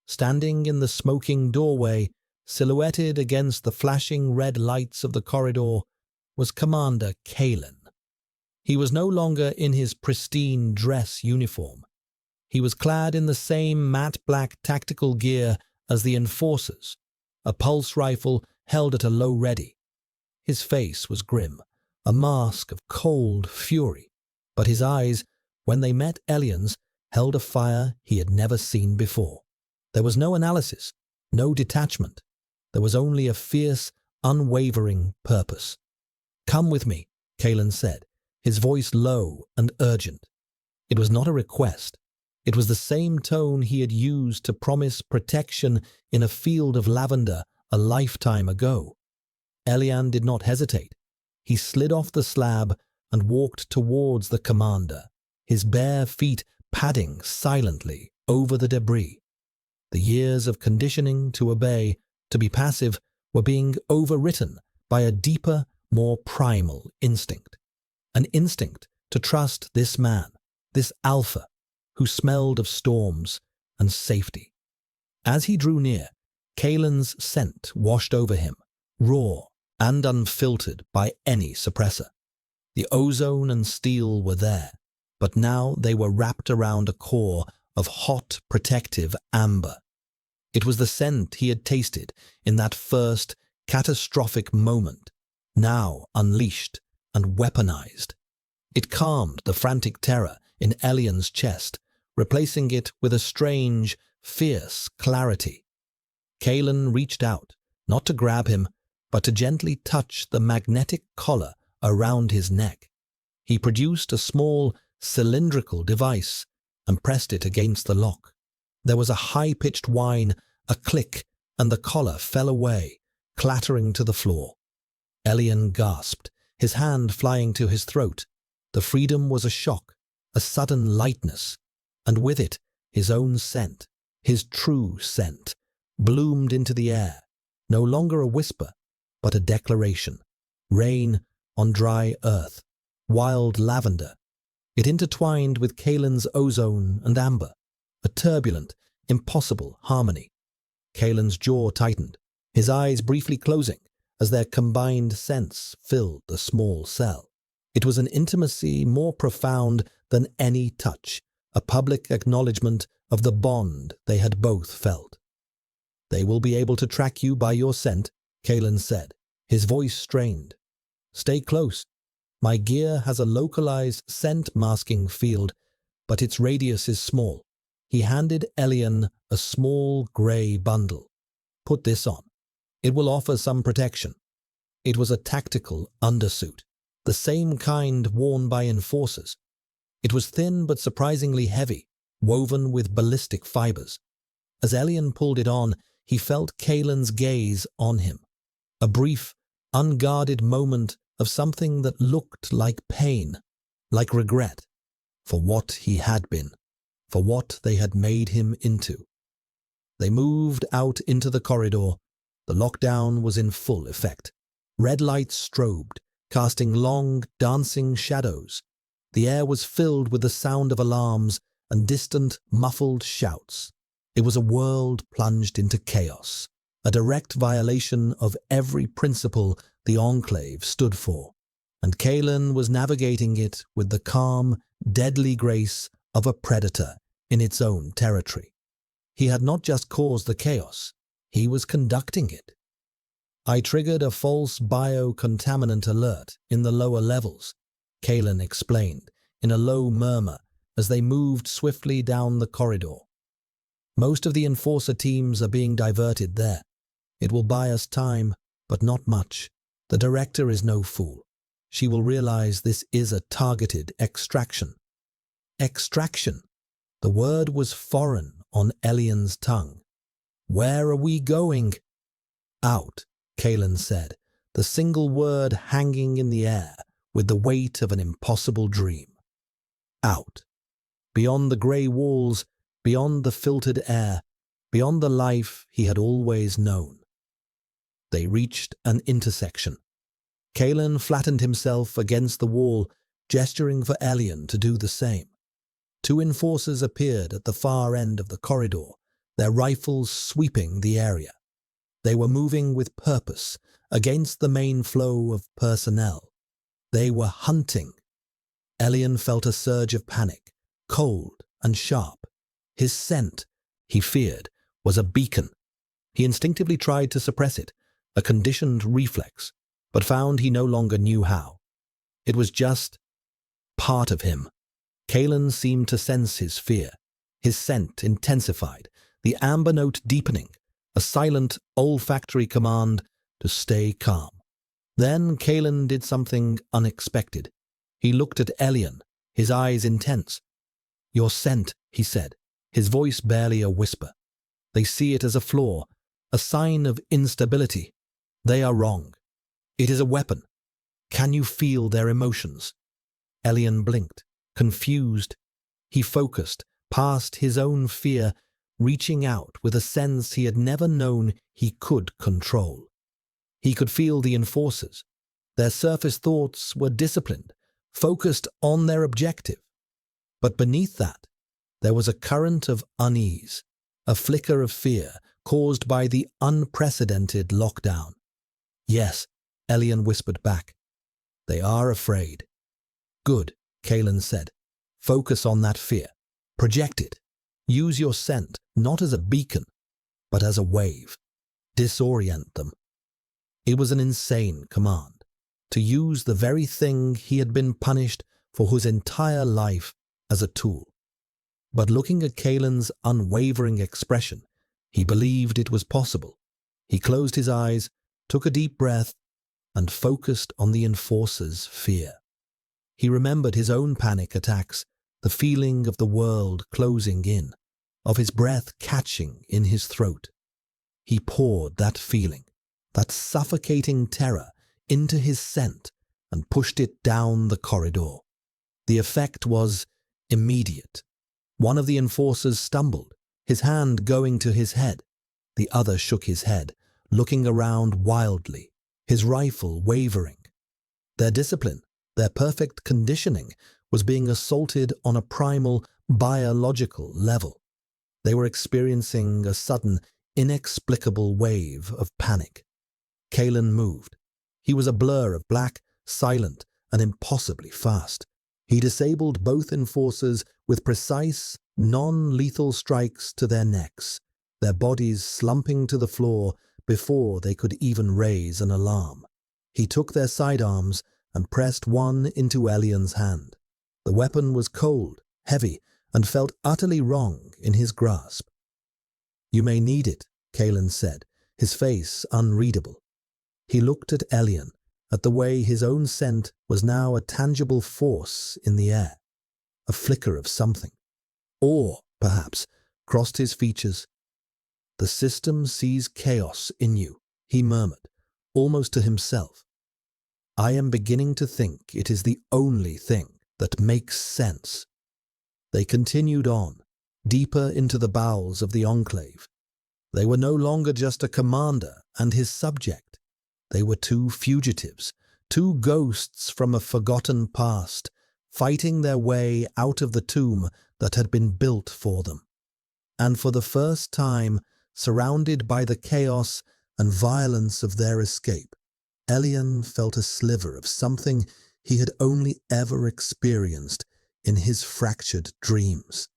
Standing in the smoking doorway, silhouetted against the flashing red lights of the corridor, was Commander Kalen. He was no longer in his pristine dress uniform. He was clad in the same matte black tactical gear as the enforcers, a pulse rifle held at a low ready. His face was grim, a mask of cold fury, but his eyes, when they met Elian's, held a fire he had never seen before. There was no analysis, no detachment. There was only a fierce, unwavering purpose. "Come with me," Kalen said, his voice low and urgent. It was not a request. It was the same tone he had used to promise protection in a field of lavender a lifetime ago. Elian did not hesitate. He slid off the slab and walked towards the commander, his bare feet padding silently over the debris. The years of conditioning to obey, to be passive, were being overwritten by a deeper, more primal instinct. An instinct to trust this man, this alpha, who smelled of storms and safety. As he drew near, Kalen's scent washed over him, raw and unfiltered by any suppressor. The ozone and steel were there, but now they were wrapped around a core of hot, protective amber. It was the scent he had tasted in that first, catastrophic moment, now unleashed and weaponized. It calmed the frantic terror in Elian's chest, replacing it with a strange, fierce clarity. Kalen reached out, not to grab him, but to gently touch the magnetic collar around his neck. He produced a small, cylindrical device and pressed it against the lock. There was a high-pitched whine, a click, and the collar fell away, clattering to the floor. Elian gasped, his hand flying to his throat. The freedom was a shock, a sudden lightness, and with it, his own scent, his true scent, bloomed into the air, no longer a whisper, but a declaration. Rain on dry earth, wild lavender. It intertwined with Kalen's ozone and amber, a turbulent, impossible harmony. Kalen's jaw tightened, his eyes briefly closing as their combined sense filled the small cell. It was an intimacy more profound than any touch, a public acknowledgement of the bond they had both felt. "They will be able to track you by your scent," Kalen said, his voice strained. "Stay close. My gear has a localized scent masking field, but its radius is small. He handed Elian a small grey bundle. Put this on. It will offer some protection. It was a tactical undersuit, the same kind worn by enforcers. It was thin but surprisingly heavy, woven with ballistic fibers. As Elian pulled it on, he felt Kalen's gaze on him. A brief, unguarded moment of something that looked like pain, like regret, for what he had been, for what they had made him into. They moved out into the corridor. The lockdown was in full effect. Red lights strobed, casting long, dancing shadows. The air was filled with the sound of alarms and distant, muffled shouts. It was a world plunged into chaos, a direct violation of every principle the Enclave stood for, and Kalen was navigating it with the calm, deadly grace of a predator in its own territory. He had not just caused the chaos, he was conducting it. I triggered a false biocontaminant alert in the lower levels, Kalen explained in a low murmur as they moved swiftly down the corridor. Most of the enforcer teams are being diverted there. It will buy us time, but not much. The director is no fool. She will realize this is a targeted extraction. Extraction. The word was foreign on Elian's tongue. Where are we going? Out, Kalen said, the single word hanging in the air with the weight of an impossible dream. Out. Beyond the grey walls, beyond the filtered air, beyond the life he had always known. They reached an intersection. Kalen flattened himself against the wall, gesturing for Elian to do the same. Two enforcers appeared at the far end of the corridor, their rifles sweeping the area. They were moving with purpose against the main flow of personnel. They were hunting. Elian felt a surge of panic, cold and sharp. His scent, he feared, was a beacon. He instinctively tried to suppress it, a conditioned reflex, but found he no longer knew how. It was just part of him. Kalen seemed to sense his fear. His scent intensified, the amber note deepening, a silent olfactory command to stay calm. Then Kalen did something unexpected. He looked at Elian, his eyes intense. "Your scent," he said, his voice barely a whisper. "They see it as a flaw, a sign of instability. They are wrong. It is a weapon. Can you feel their emotions?" Elian blinked, confused. He focused, past his own fear, reaching out with a sense he had never known he could control. He could feel the enforcers. Their surface thoughts were disciplined, focused on their objective. But beneath that, there was a current of unease, a flicker of fear caused by the unprecedented lockdown. "Yes," Elian whispered back. "They are afraid." "Good," Kalen said. "Focus on that fear. Project it. Use your scent not as a beacon, but as a wave. Disorient them." It was an insane command, to use the very thing he had been punished for his entire life as a tool. But looking at Kalen's unwavering expression, he believed it was possible. He closed his eyes, took a deep breath, and focused on the enforcer's fear. He remembered his own panic attacks, the feeling of the world closing in, of his breath catching in his throat. He poured that feeling, that suffocating terror, into his scent and pushed it down the corridor. The effect was immediate. One of the enforcers stumbled, his hand going to his head. The other shook his head, looking around wildly, his rifle wavering. Their discipline, their perfect conditioning, was being assaulted on a primal, biological level. They were experiencing a sudden, inexplicable wave of panic. Kalen moved. He was a blur of black, silent, and impossibly fast. He disabled both enforcers with precise, non-lethal strikes to their necks, their bodies slumping to the floor before they could even raise an alarm. He took their sidearms and pressed one into Elian's hand. The weapon was cold, heavy, and felt utterly wrong in his grasp. "You may need it," Kalen said, his face unreadable. He looked at Elian, at the way his own scent was now a tangible force in the air. A flicker of something. Awe, perhaps, crossed his features. "The system sees chaos in you," he murmured, almost to himself. "I am beginning to think it is the only thing that makes sense." They continued on, deeper into the bowels of the enclave. They were no longer just a commander and his subject. They were two fugitives, two ghosts from a forgotten past, fighting their way out of the tomb that had been built for them. And for the first time, surrounded by the chaos and violence of their escape, Elian felt a sliver of something he had only ever experienced in his fractured dreams.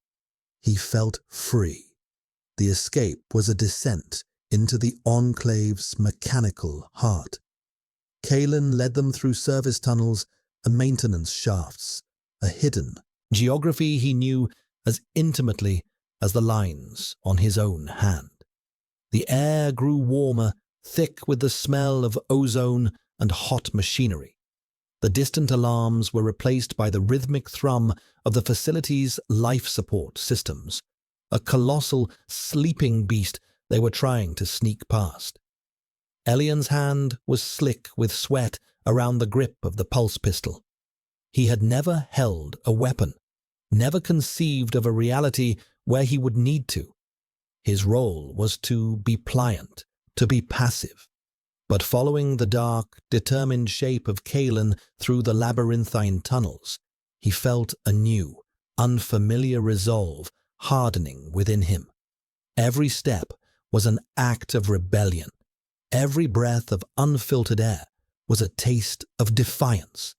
He felt free. The escape was a descent into the enclave's mechanical heart. Kalen led them through service tunnels and maintenance shafts, a hidden geography he knew as intimately as the lines on his own hand. The air grew warmer, thick with the smell of ozone and hot machinery. The distant alarms were replaced by the rhythmic thrum of the facility's life support systems, a colossal, sleeping beast they were trying to sneak past. Elian's hand was slick with sweat around the grip of the pulse pistol. He had never held a weapon, never conceived of a reality where he would need to. His role was to be pliant, to be passive. But following the dark, determined shape of Kalen through the labyrinthine tunnels, he felt a new, unfamiliar resolve hardening within him. Every step was an act of rebellion. Every breath of unfiltered air was a taste of defiance.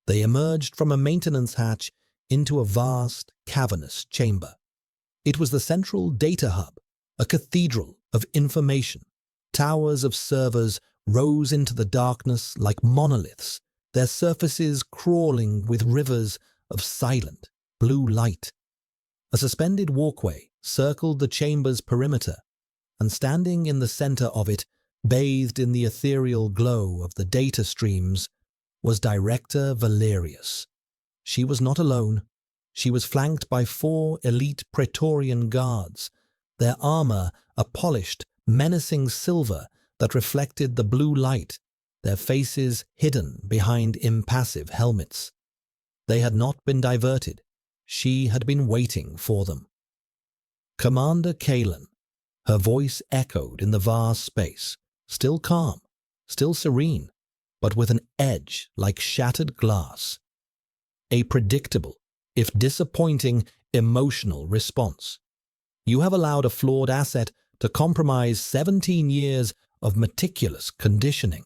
They emerged from a maintenance hatch into a vast, cavernous chamber. It was the central data hub, a cathedral of information. Towers of servers rose into the darkness like monoliths, their surfaces crawling with rivers of silent, blue light. A suspended walkway circled the chamber's perimeter, and standing in the center of it, bathed in the ethereal glow of the data streams, was Director Valerius. She was not alone. She was flanked by 4 elite Praetorian guards, their armor a polished, menacing silver that reflected the blue light, their faces hidden behind impassive helmets. They had not been diverted. She had been waiting for them. Commander Kalen. Her voice echoed in the vast space, still calm, still serene, but with an edge like shattered glass. A predictable, if disappointing, emotional response. You have allowed a flawed asset to compromise 17 years of meticulous conditioning.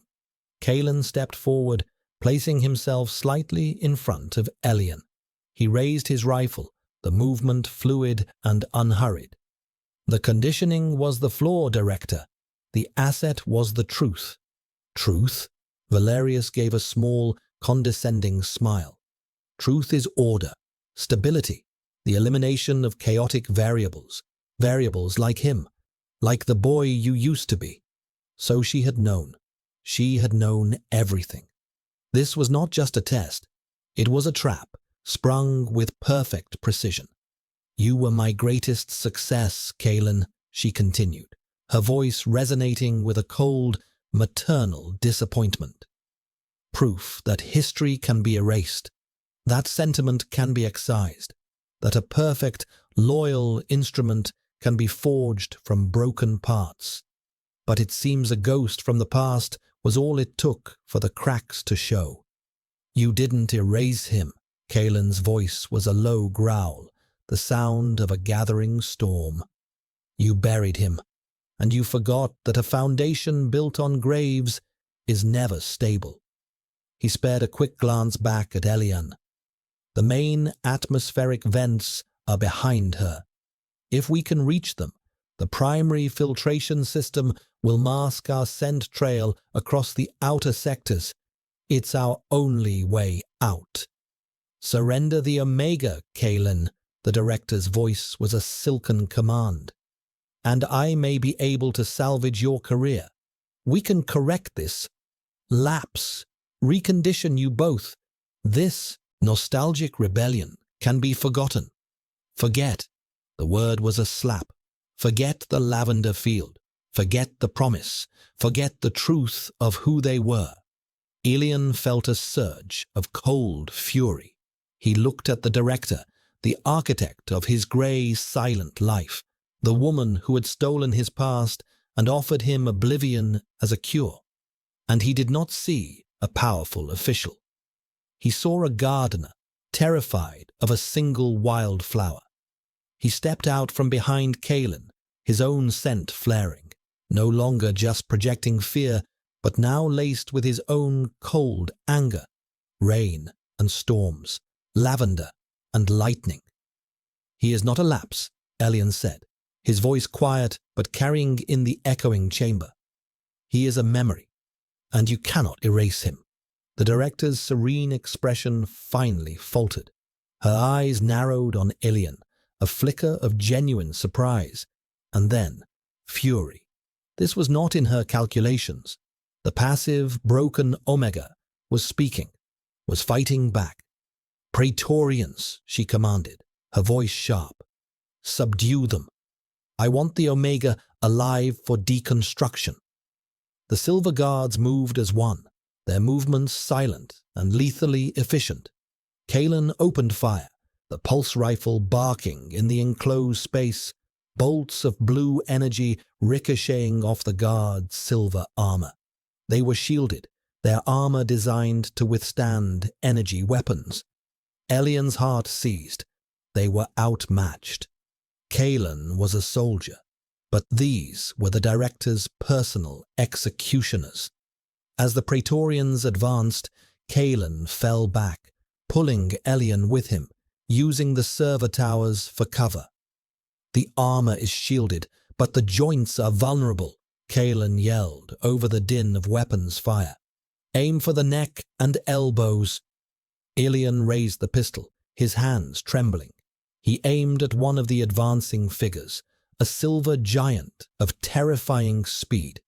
Kalen stepped forward, placing himself slightly in front of Elian. He raised his rifle, the movement fluid and unhurried. The conditioning was the flaw, Director. The asset was the truth. Truth? Valerius gave a small, condescending smile. Truth is order, stability, the elimination of chaotic variables like him, like the boy you used to be. So she had known. She had known everything. This was not just a test. It was a trap, sprung with perfect precision. "You were my greatest success, Kalen," she continued, her voice resonating with a cold, maternal disappointment. Proof that history can be erased, that sentiment can be excised, that a perfect, loyal instrument can be forged from broken parts. But it seems a ghost from the past was all it took for the cracks to show. "You didn't erase him." Kalen's voice was a low growl, the sound of a gathering storm. "You buried him, and you forgot that a foundation built on graves is never stable." He spared a quick glance back at Elian. "The main atmospheric vents are behind her. If we can reach them, the primary filtration system will mask our scent trail across the outer sectors. It's our only way out. Surrender the Omega, Kalen. The director's voice was a silken command. And I may be able to salvage your career. We can correct this lapse, recondition you both. This nostalgic rebellion can be forgotten. Forget. The word was a slap. Forget the lavender field. Forget the promise. Forget the truth of who they were. Elian felt a surge of cold fury. He looked at the director, the architect of his grey, silent life, the woman who had stolen his past and offered him oblivion as a cure. And he did not see a powerful official. He saw a gardener, terrified of a single wildflower. He stepped out from behind Kalen, his own scent flaring, no longer just projecting fear, but now laced with his own cold anger, rain and storms, lavender and lightning. He is not a lapse, Elian said, his voice quiet but carrying in the echoing chamber. He is a memory, and you cannot erase him. The director's serene expression finally faltered. Her eyes narrowed on Elian, a flicker of genuine surprise, and then fury. This was not in her calculations. The passive, broken Omega was speaking, was fighting back. Praetorians, she commanded, her voice sharp. Subdue them. I want the Omega alive for deconstruction. The Silver Guards moved as one, their movements silent and lethally efficient. Kalen opened fire, the pulse rifle barking in the enclosed space, bolts of blue energy ricocheting off the guards' silver armor. They were shielded, their armor designed to withstand energy weapons. Elian's heart seized. They were outmatched. Kalen was a soldier, but these were the director's personal executioners. As the Praetorians advanced, Kalen fell back, pulling Elian with him, using the server towers for cover. The armor is shielded, but the joints are vulnerable, Kalen yelled over the din of weapons fire. Aim for the neck and elbows. Elian raised the pistol, his hands trembling. He aimed at one of the advancing figures, a silver giant of terrifying speed.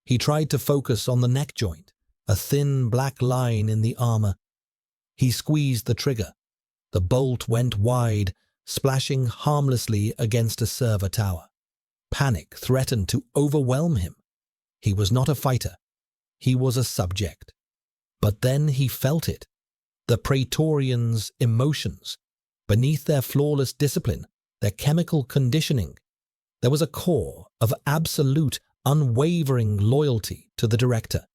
He tried to focus on the neck joint, a thin black line in the armor. He squeezed the trigger. The bolt went wide, splashing harmlessly against a server tower. Panic threatened to overwhelm him. He was not a fighter. He was a subject. But then he felt it. The Praetorians' emotions. Beneath their flawless discipline, their chemical conditioning, there was a core of absolute, unwavering loyalty to the director.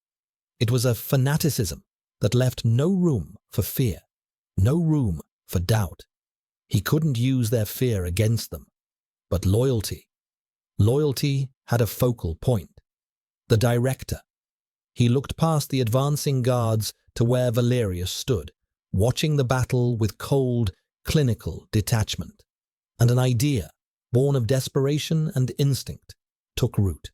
It was a fanaticism that left no room for fear, no room for doubt. He couldn't use their fear against them. But loyalty had a focal point. The director. He looked past the advancing guards to where Valerius stood, watching the battle with cold, clinical detachment. And an idea, born of desperation and instinct, took root.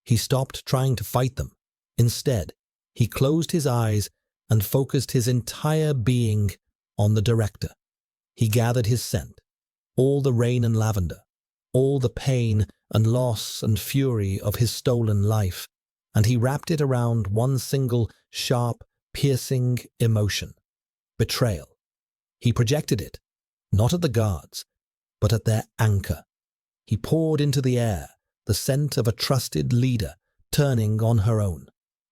He stopped trying to fight them. Instead, he closed his eyes and focused his entire being on the director. He gathered his scent, all the rain and lavender, all the pain and loss and fury of his stolen life, and he wrapped it around one single, sharp, piercing emotion: betrayal. He projected it, not at the guards, but at their anchor. He poured into the air the scent of a trusted leader turning on her own,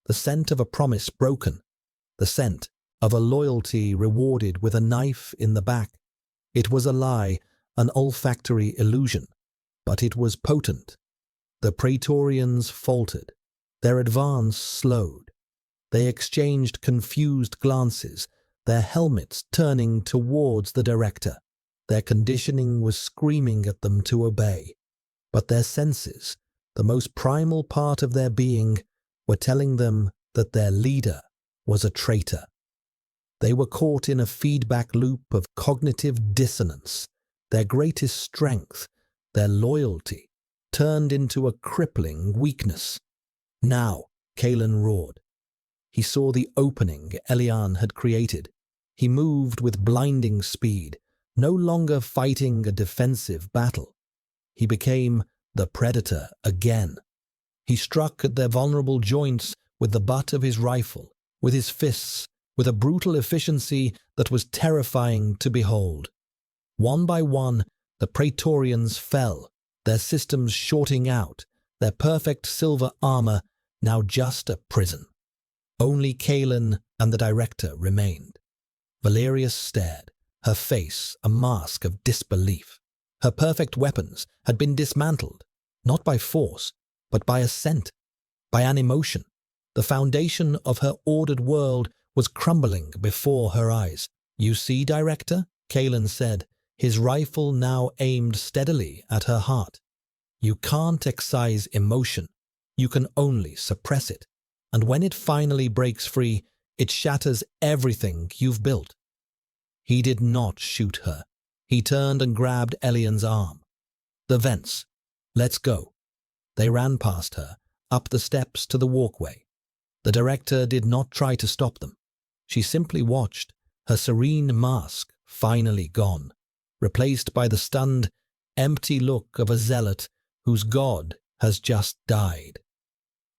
the scent of a promise broken, the scent of a loyalty rewarded with a knife in the back. It was a lie, an olfactory illusion, but it was potent. The Praetorians faltered. Their advance slowed. They exchanged confused glances, their helmets turning towards the director. Their conditioning was screaming at them to obey. But their senses, the most primal part of their being, were telling them that their leader was a traitor. They were caught in a feedback loop of cognitive dissonance. Their greatest strength, their loyalty, turned into a crippling weakness. Now, Kalen roared. He saw the opening Elian had created. He moved with blinding speed, no longer fighting a defensive battle. He became the predator again. He struck at their vulnerable joints with the butt of his rifle, with his fists, with a brutal efficiency that was terrifying to behold. One by one, the Praetorians fell, their systems shorting out, their perfect silver armor now just a prison. Only Kaelin and the director remained. Valerius stared, her face a mask of disbelief. Her perfect weapons had been dismantled, not by force, but by a scent, by an emotion. The foundation of her ordered world was crumbling before her eyes. "You see, director?" Kaelin said, his rifle now aimed steadily at her heart. "You can't excise emotion. You can only suppress it. And when it finally breaks free, it shatters everything you've built." He did not shoot her. He turned and grabbed Elian's arm. "The vents. Let's go." They ran past her, up the steps to the walkway. The director did not try to stop them. She simply watched, her serene mask finally gone, replaced by the stunned, empty look of a zealot whose god has just died.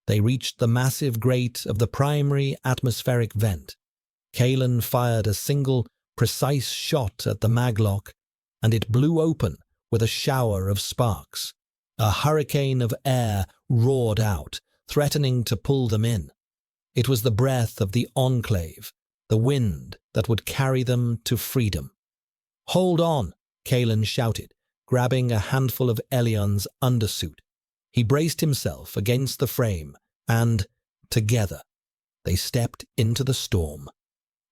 They reached the massive grate of the primary atmospheric vent. Kaelin fired a single, precise shot at the maglock, and it blew open with a shower of sparks. A hurricane of air roared out, threatening to pull them in. It was the breath of the Enclave, the wind that would carry them to freedom. "Hold on," Kaelin shouted, grabbing a handful of Elian's undersuit. He braced himself against the frame, and, together, they stepped into the storm.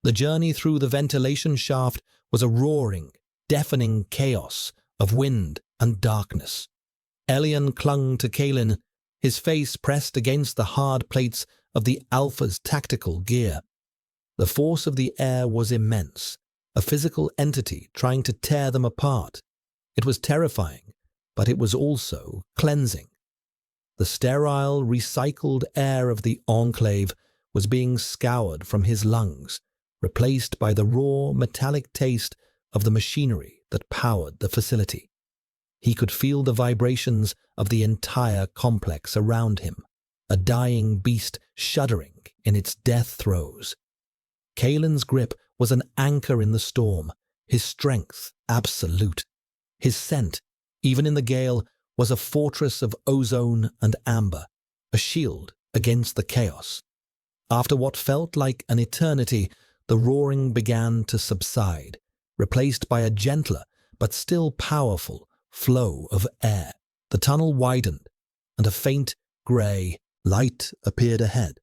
The journey through the ventilation shaft was a roaring, deafening chaos of wind and darkness. Elian clung to Kaelin, his face pressed against the hard plates of the Alpha's tactical gear. The force of the air was immense, a physical entity trying to tear them apart. It was terrifying, but it was also cleansing. The sterile, recycled air of the Enclave was being scoured from his lungs, replaced by the raw, metallic taste of the machinery that powered the facility. He could feel the vibrations of the entire complex around him, a dying beast shuddering in its death throes. Kaelin's grip was an anchor in the storm, his strength absolute. His scent, even in the gale, was a fortress of ozone and amber, a shield against the chaos. After what felt like an eternity, the roaring began to subside, replaced by a gentler but still powerful flow of air. The tunnel widened, and a faint, grey light appeared ahead.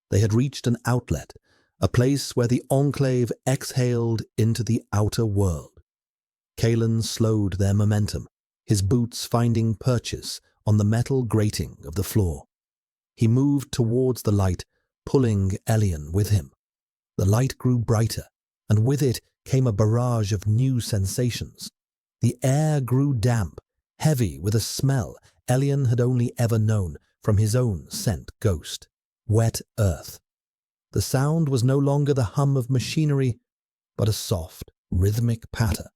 They had reached an outlet, a place where the Enclave exhaled into the outer world. Kaelin slowed their momentum, his boots finding purchase on the metal grating of the floor. He moved towards the light, pulling Elian with him. The light grew brighter, and with it came a barrage of new sensations. The air grew damp, heavy with a smell Elian had only ever known from his own scent ghost, wet earth. The sound was no longer the hum of machinery, but a soft, rhythmic patter.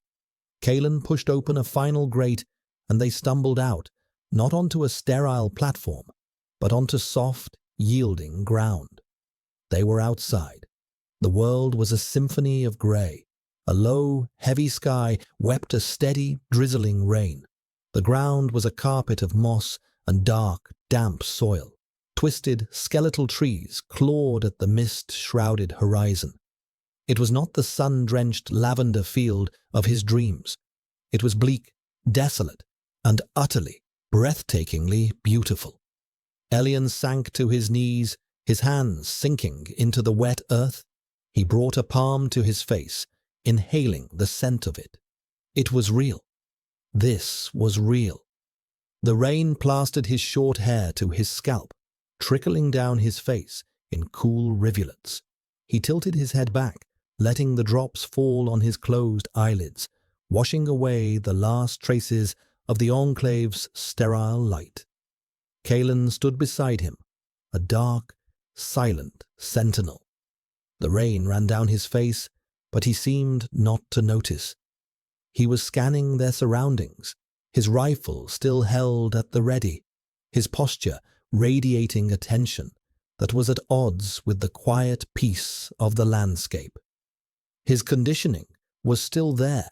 Kaelin pushed open a final grate, and they stumbled out, not onto a sterile platform, but onto soft, yielding ground. They were outside. The world was a symphony of grey. A low, heavy sky wept a steady, drizzling rain. The ground was a carpet of moss and dark, damp soil. Twisted, skeletal trees clawed at the mist-shrouded horizon. It was not the sun-drenched lavender field of his dreams. It was bleak, desolate, and utterly, breathtakingly beautiful. Elian sank to his knees, his hands sinking into the wet earth. He brought a palm to his face, inhaling the scent of it. It was real. This was real. The rain plastered his short hair to his scalp, trickling down his face in cool rivulets. He tilted his head back, letting the drops fall on his closed eyelids, washing away the last traces of the Enclave's sterile light. Kaelin stood beside him, a dark, silent sentinel. The rain ran down his face, but he seemed not to notice. He was scanning their surroundings, his rifle still held at the ready, his posture radiating attention that was at odds with the quiet peace of the landscape. His conditioning was still there,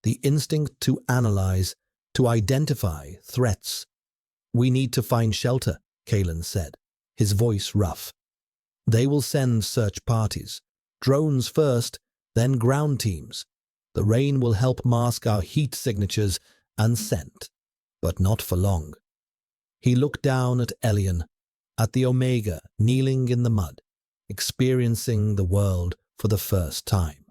the instinct to analyze, to identify threats. "We need to find shelter," Kalen said, his voice rough. "They will send search parties, drones first, then ground teams. The rain will help mask our heat signatures and scent, but not for long." He looked down at Elian, at the Omega kneeling in the mud, experiencing the world for the first time.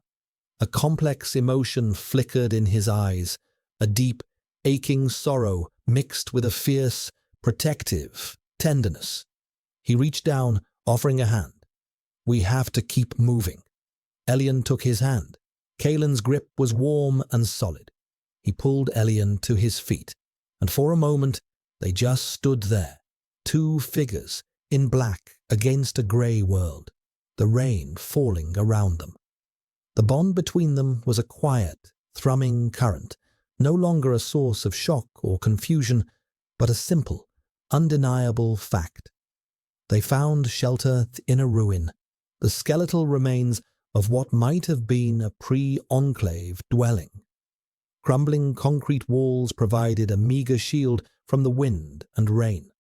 A complex emotion flickered in his eyes, a deep, aching sorrow mixed with a fierce, protective tenderness. He reached down, offering a hand. "We have to keep moving." Elian took his hand. Kalen's grip was warm and solid. He pulled Elian to his feet, and for a moment they just stood there, two figures in black against a grey world, the rain falling around them. The bond between them was a quiet, thrumming current, no longer a source of shock or confusion, but a simple, undeniable fact. They found shelter in a ruin, the skeletal remains of what might have been a pre-enclave dwelling. Crumbling concrete walls provided a meager shield from the wind and rain.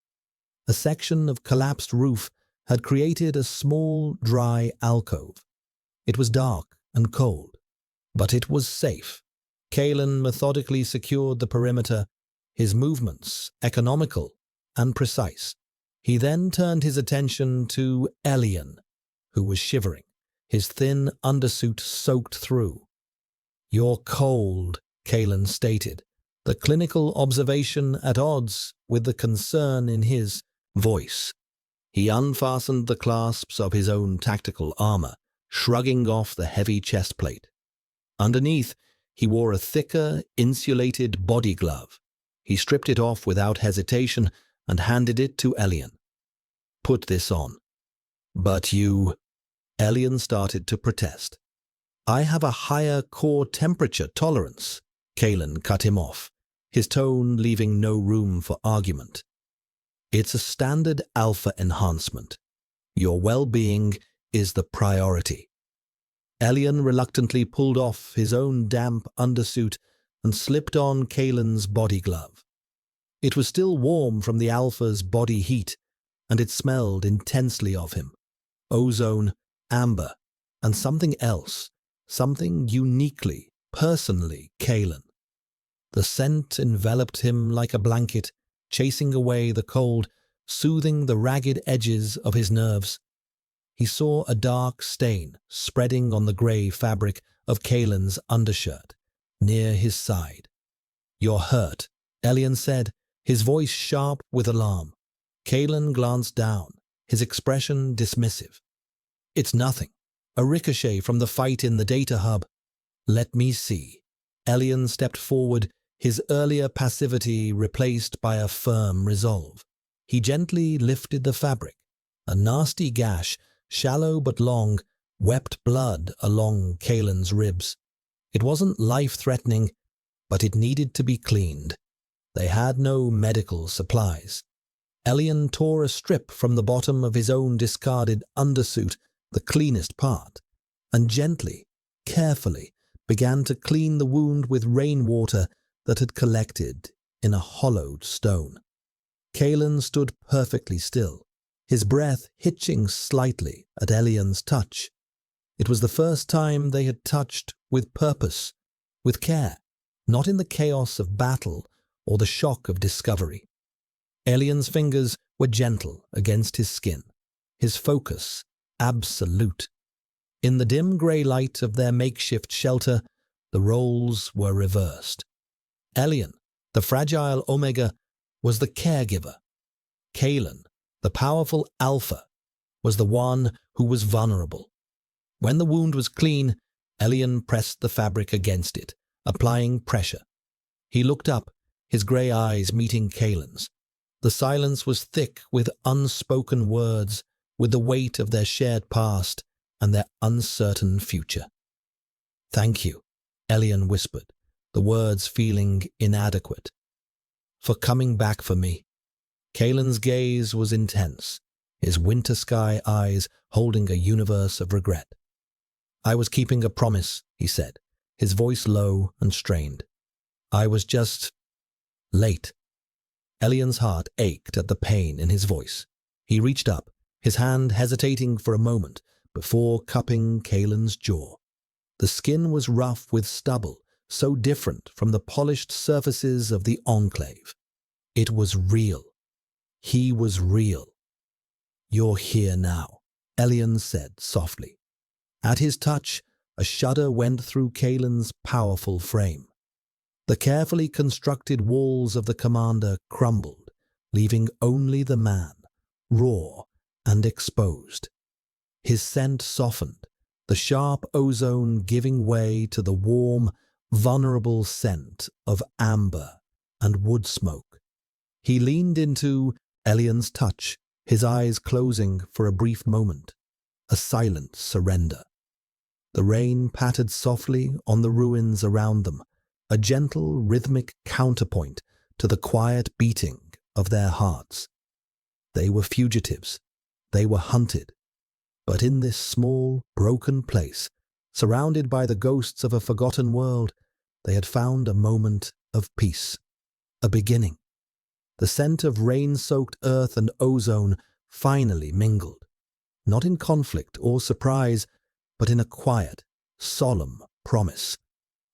A section of collapsed roof had created a small, dry alcove. It was dark and cold, but it was safe. Kalen methodically secured the perimeter, his movements economical and precise. He then turned his attention to Elian, who was shivering, his thin undersuit soaked through. "You're cold," Kalen stated, the clinical observation at odds with the concern in his voice. He unfastened the clasps of his own tactical armor, shrugging off the heavy chest plate. Underneath, he wore a thicker, insulated body glove. He stripped it off without hesitation and handed it to Elian. "Put this on." "But you—" Elian started to protest. "I have a higher core temperature tolerance," Kalen cut him off, his tone leaving no room for argument. "It's a standard alpha enhancement. Your well-being is the priority." Elian reluctantly pulled off his own damp undersuit and slipped on Kalen's body glove. It was still warm from the alpha's body heat, and it smelled intensely of him. Ozone, amber, and something else, something uniquely, personally Kalen. The scent enveloped him like a blanket, chasing away the cold, soothing the ragged edges of his nerves. He saw a dark stain spreading on the grey fabric of Kalen's undershirt, near his side. "You're hurt," Elian said, his voice sharp with alarm. Kalen glanced down, his expression dismissive. "It's nothing. A ricochet from the fight in the data hub." "Let me see." Elian stepped forward, his earlier passivity replaced by a firm resolve. He gently lifted the fabric. A nasty gash, shallow but long, wept blood along Kalen's ribs. It wasn't life-threatening, but it needed to be cleaned. They had no medical supplies. Elian tore a strip from the bottom of his own discarded undersuit, the cleanest part, and gently, carefully, began to clean the wound with rainwater that had collected in a hollowed stone. Kalen stood perfectly still, his breath hitching slightly at Elian's touch. It was the first time they had touched with purpose, with care, not in the chaos of battle or the shock of discovery. Elian's fingers were gentle against his skin, his focus absolute. In the dim grey light of their makeshift shelter, the roles were reversed. Elian, the fragile Omega, was the caregiver. Kalen, the powerful Alpha, was the one who was vulnerable. When the wound was clean, Elian pressed the fabric against it, applying pressure. He looked up, his grey eyes meeting Kalen's. The silence was thick with unspoken words, with the weight of their shared past and their uncertain future. "Thank you," Elian whispered, the words feeling inadequate, "for coming back for me." Kalen's gaze was intense, his winter sky eyes holding a universe of regret. "I was keeping a promise," he said, his voice low and strained. "I was just late." Elian's heart ached at the pain in his voice. He reached up, his hand hesitating for a moment before cupping Kalen's jaw. The skin was rough with stubble, so different from the polished surfaces of the enclave. It was real. He was real. "You're here now," Elian said softly. At his touch, a shudder went through Kalen's powerful frame. The carefully constructed walls of the commander crumbled, leaving only the man, raw and exposed. His scent softened, the sharp ozone giving way to the warm, vulnerable scent of amber and wood smoke. He leaned into Elian's touch, his eyes closing for a brief moment, a silent surrender. The rain pattered softly on the ruins around them, a gentle, rhythmic counterpoint to the quiet beating of their hearts. They were fugitives. They were hunted. But in this small, broken place, surrounded by the ghosts of a forgotten world, they had found a moment of peace, a beginning. The scent of rain-soaked earth and ozone finally mingled, not in conflict or surprise, but in a quiet, solemn promise.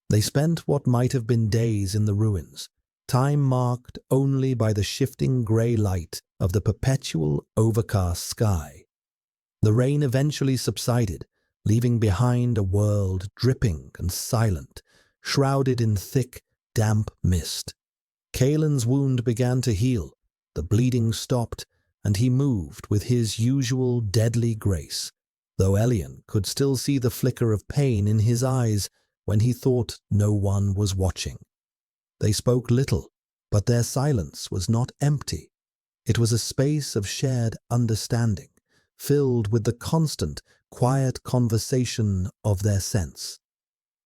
They spent what might have been days in the ruins, time marked only by the shifting grey light of the perpetual overcast sky. The rain eventually subsided, leaving behind a world dripping and silent, shrouded in thick, damp mist. Kalen's wound began to heal, the bleeding stopped, and he moved with his usual deadly grace, though Elian could still see the flicker of pain in his eyes when he thought no one was watching. They spoke little, but their silence was not empty. It was a space of shared understanding, filled with the constant, quiet conversation of their sense.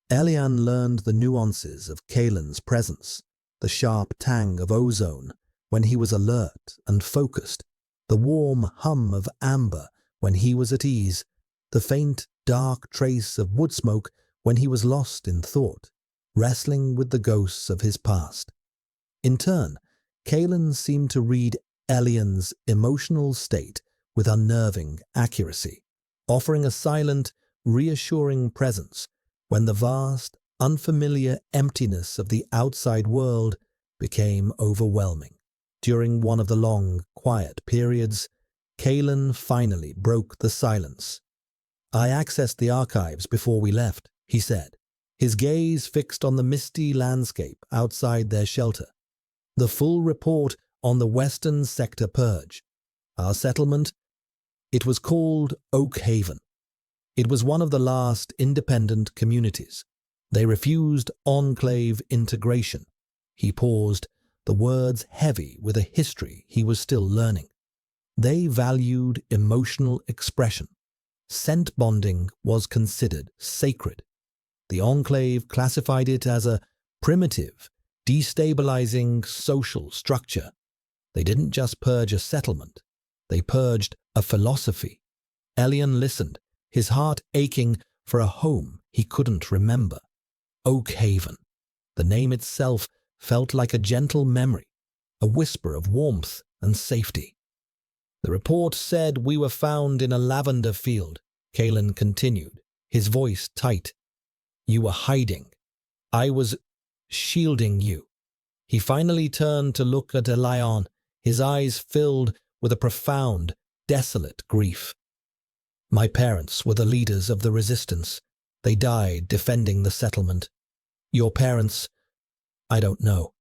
Elian learned the nuances of Kalen's presence, the sharp tang of ozone when he was alert and focused, the warm hum of amber when he was at ease, the faint, dark trace of wood smoke when he was lost in thought, wrestling with the ghosts of his past. In turn, Kalen seemed to read Elian's emotional state with unnerving accuracy, offering a silent, reassuring presence when the vast, unfamiliar emptiness of the outside world became overwhelming. During one of the long, quiet periods, Kalen finally broke the silence. "I accessed the archives before we left," he said, his gaze fixed on the misty landscape outside their shelter. "The full report on the Western Sector Purge. Our settlement, it was called Oak Haven. It was one of the last independent communities. They refused enclave integration." He paused, the words heavy with a history he was still learning. They valued emotional expression. Scent bonding was considered sacred. The enclave classified it as a primitive, destabilizing social structure. They didn't just purge a settlement. They purged a philosophy. Elian listened, his heart aching for a home he couldn't remember. Oak Haven. The name itself felt like a gentle memory, a whisper of warmth and safety. "The report said we were found in a lavender field," Kalen continued, his voice tight. "You were hiding. I was shielding you." He finally turned to look at Elian, his eyes filled with a profound, desolate grief. "My parents were the leaders of the resistance. They died defending the settlement. Your parents, I don't know.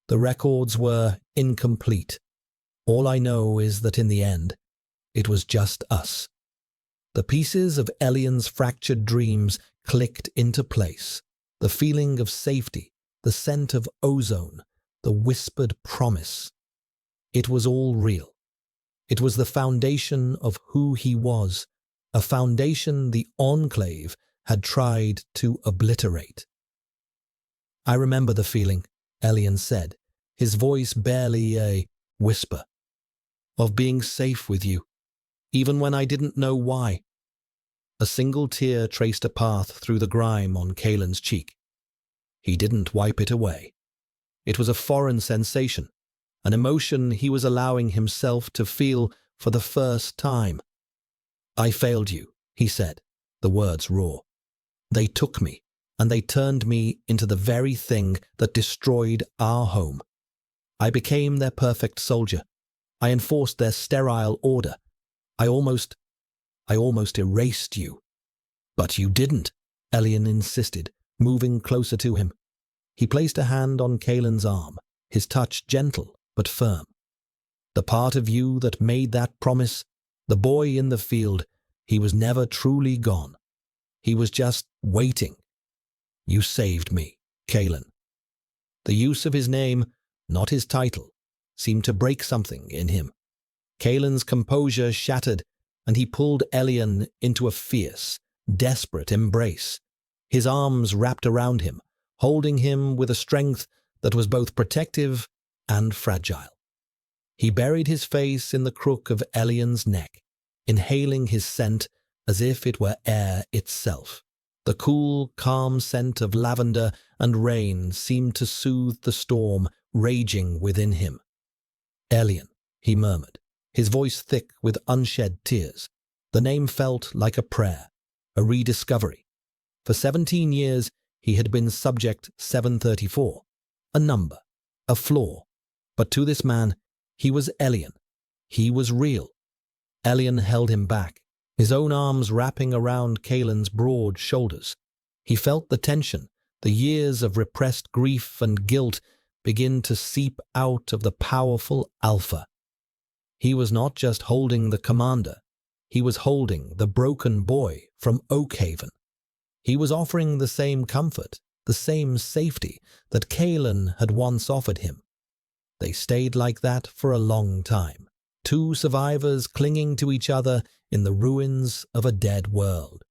The records were incomplete. All I know is that in the end, it was just us." The pieces of Elian's fractured dreams clicked into place. The feeling of safety, the scent of ozone, the whispered promise. It was all real. It was the foundation of who he was, a foundation the Enclave had tried to obliterate. "I remember the feeling," Elian said, his voice barely a whisper, "of being safe with you, even when I didn't know why." A single tear traced a path through the grime on Kalen's cheek. He didn't wipe it away. It was a foreign sensation, an emotion he was allowing himself to feel for the first time. "I failed you," he said, the words raw. "They took me, and they turned me into the very thing that destroyed our home. I became their perfect soldier. I enforced their sterile order. I almost erased you." "But you didn't," Elian insisted, moving closer to him. He placed a hand on Kalen's arm, his touch gentle but firm. "The part of you that made that promise, the boy in the field, he was never truly gone. He was just waiting. You saved me, Kalen." The use of his name, not his title, seemed to break something in him. Kalen's composure shattered, and he pulled Elian into a fierce, desperate embrace, his arms wrapped around him, holding him with a strength that was both protective and fragile. He buried his face in the crook of Elian's neck, inhaling his scent as if it were air itself. The cool, calm scent of lavender and rain seemed to soothe the storm raging within him. "Elian," he murmured, his voice thick with unshed tears. The name felt like a prayer, a rediscovery. For 17 years he had been subject 734, a number, a flaw. But to this man, he was Elian. He was real. Elian held him back, his own arms wrapping around Kalen's broad shoulders. He felt the tension, the years of repressed grief and guilt begin to seep out of the powerful Alpha. He was not just holding the commander. He was holding the broken boy from Oakhaven. He was offering the same comfort, the same safety that Kalen had once offered him. They stayed like that for a long time, two survivors clinging to each other in the ruins of a dead world.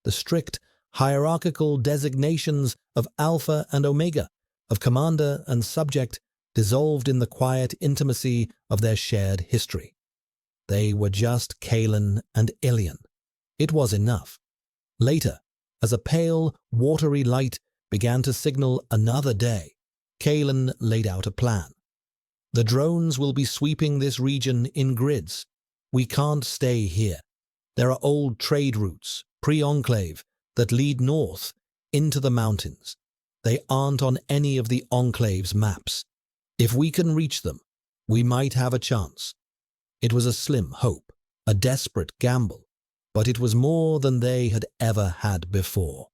The strict, hierarchical designations of Alpha and Omega, of commander and subject, dissolved in the quiet intimacy of their shared history. They were just Kalen and Elian. It was enough. Later, as a pale, watery light began to signal another day, Kalen laid out a plan. "The drones will be sweeping this region in grids. We can't stay here. There are old trade routes, pre-Enclave, that lead north into the mountains. They aren't on any of the Enclave's maps. If we can reach them, we might have a chance." It was a slim hope, a desperate gamble, but it was more than they had ever had before.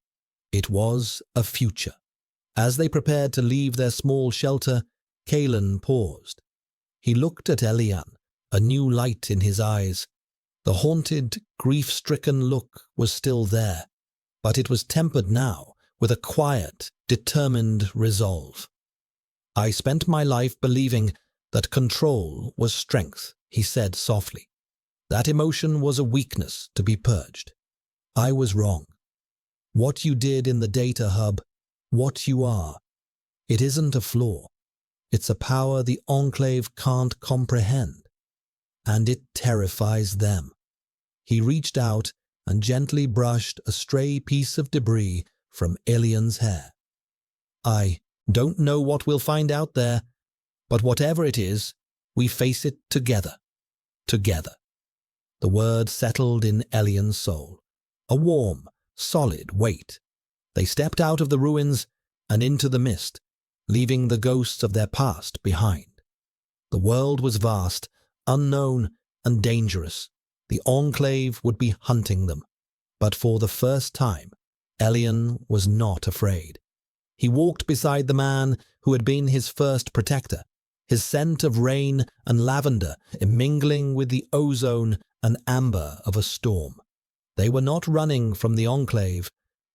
It was a future. As they prepared to leave their small shelter, Kalen paused. He looked at Elian, a new light in his eyes. The haunted, grief-stricken look was still there, but it was tempered now with a quiet, determined resolve. "I spent my life believing that control was strength," he said softly. "That emotion was a weakness to be purged. I was wrong. What you did in the data hub, what you are, it isn't a flaw. It's a power the Enclave can't comprehend, and it terrifies them." He reached out and gently brushed a stray piece of debris from Elian's hair. "I don't know what we'll find out there, but whatever it is, we face it together. Together." The word settled in Elian's soul, a warm, solid weight. They stepped out of the ruins and into the mist, leaving the ghosts of their past behind. The world was vast, unknown, and dangerous. The Enclave would be hunting them. But for the first time, Elian was not afraid. He walked beside the man who had been his first protector, his scent of rain and lavender mingling with the ozone and amber of a storm. They were not running from the Enclave.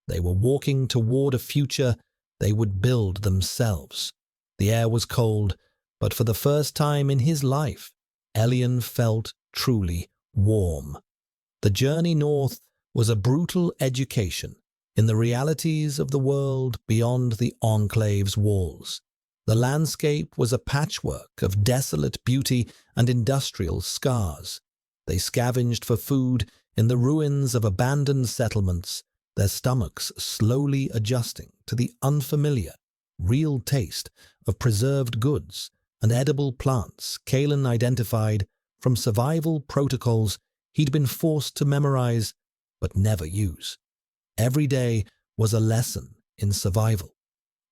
They were walking toward a future they would build themselves. The air was cold, but for the first time in his life, Elian felt truly warm. The journey north was a brutal education in the realities of the world beyond the enclave's walls. The landscape was a patchwork of desolate beauty and industrial scars. They scavenged for food in the ruins of abandoned settlements, their stomachs slowly adjusting to the unfamiliar, real taste of preserved goods and edible plants Kalen identified from survival protocols he'd been forced to memorize but never use. Every day was a lesson in survival.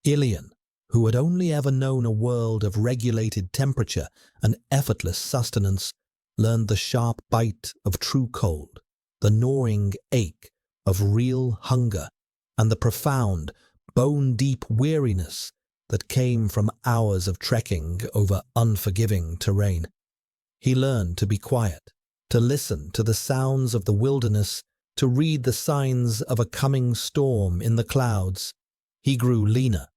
Ilian, who had only ever known a world of regulated temperature and effortless sustenance, learned the sharp bite of true cold, the gnawing ache of real hunger, and the profound, bone-deep weariness that came from hours of trekking over unforgiving terrain. He learned to be quiet, to listen to the sounds of the wilderness, to read the signs of a coming storm in the clouds. He grew leaner,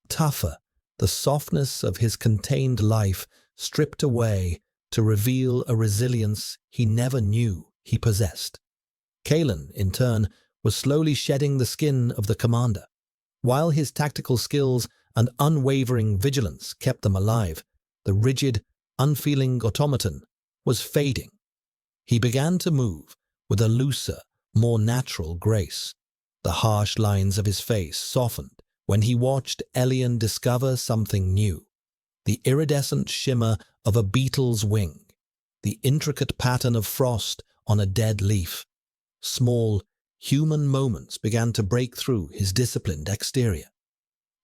tougher, the softness of his contained life stripped away to reveal a resilience he never knew he possessed. Kalen, in turn, was slowly shedding the skin of the commander. While his tactical skills and unwavering vigilance kept them alive, the rigid, unfeeling automaton was fading. He began to move with a looser, more natural grace. The harsh lines of his face softened when he watched Elian discover something new. The iridescent shimmer of a beetle's wing, the intricate pattern of frost on a dead leaf. Small, human moments began to break through his disciplined exterior.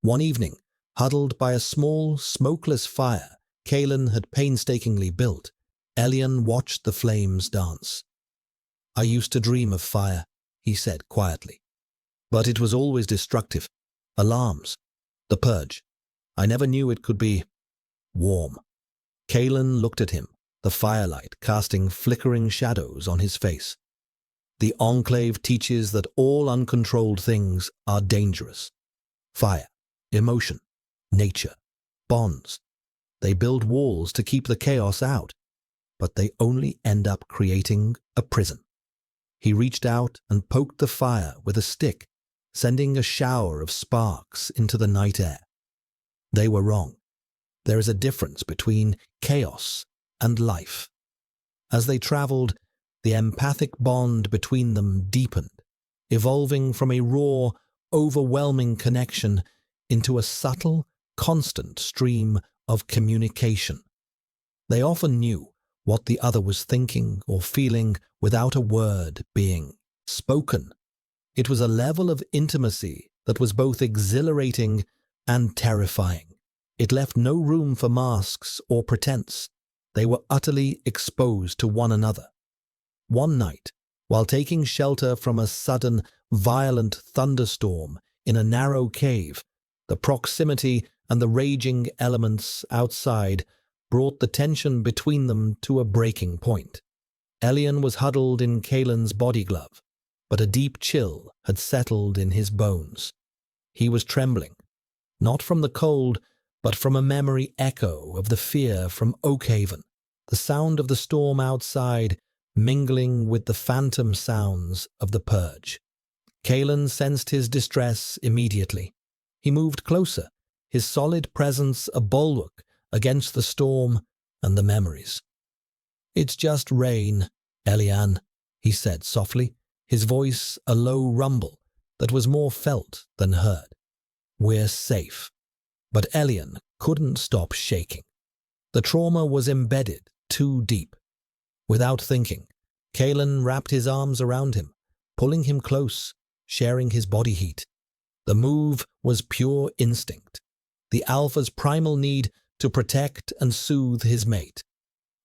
One evening, huddled by a small, smokeless fire Kalen had painstakingly built, Elian watched the flames dance. "I used to dream of fire," he said quietly. "But it was always destructive. Alarms. The purge. I never knew it could be warm." Kalen looked at him, the firelight casting flickering shadows on his face. "The Enclave teaches that all uncontrolled things are dangerous. Fire, emotion, nature, bonds. They build walls to keep the chaos out, but they only end up creating a prison." He reached out and poked the fire with a stick, sending a shower of sparks into the night air. They were wrong. There is a difference between chaos and life. As they traveled, the empathic bond between them deepened, evolving from a raw, overwhelming connection into a subtle, constant stream of communication. They often knew what the other was thinking or feeling without a word being spoken. It was a level of intimacy that was both exhilarating and terrifying. It left no room for masks or pretense. They were utterly exposed to one another. One night, while taking shelter from a sudden, violent thunderstorm in a narrow cave, the proximity and the raging elements outside brought the tension between them to a breaking point. Elian was huddled in Kalen's body glove, but a deep chill had settled in his bones. He was trembling, not from the cold, but from a memory echo of the fear from Oakhaven, the sound of the storm outside mingling with the phantom sounds of the purge. Kalen sensed his distress immediately. He moved closer, his solid presence a bulwark against the storm and the memories. "It's just rain, Elian," he said softly, his voice a low rumble that was more felt than heard. "We're safe." But Elian couldn't stop shaking. The trauma was embedded too deep. Without thinking, Kalen wrapped his arms around him, pulling him close, sharing his body heat. The move was pure instinct, the alpha's primal need to protect and soothe his mate.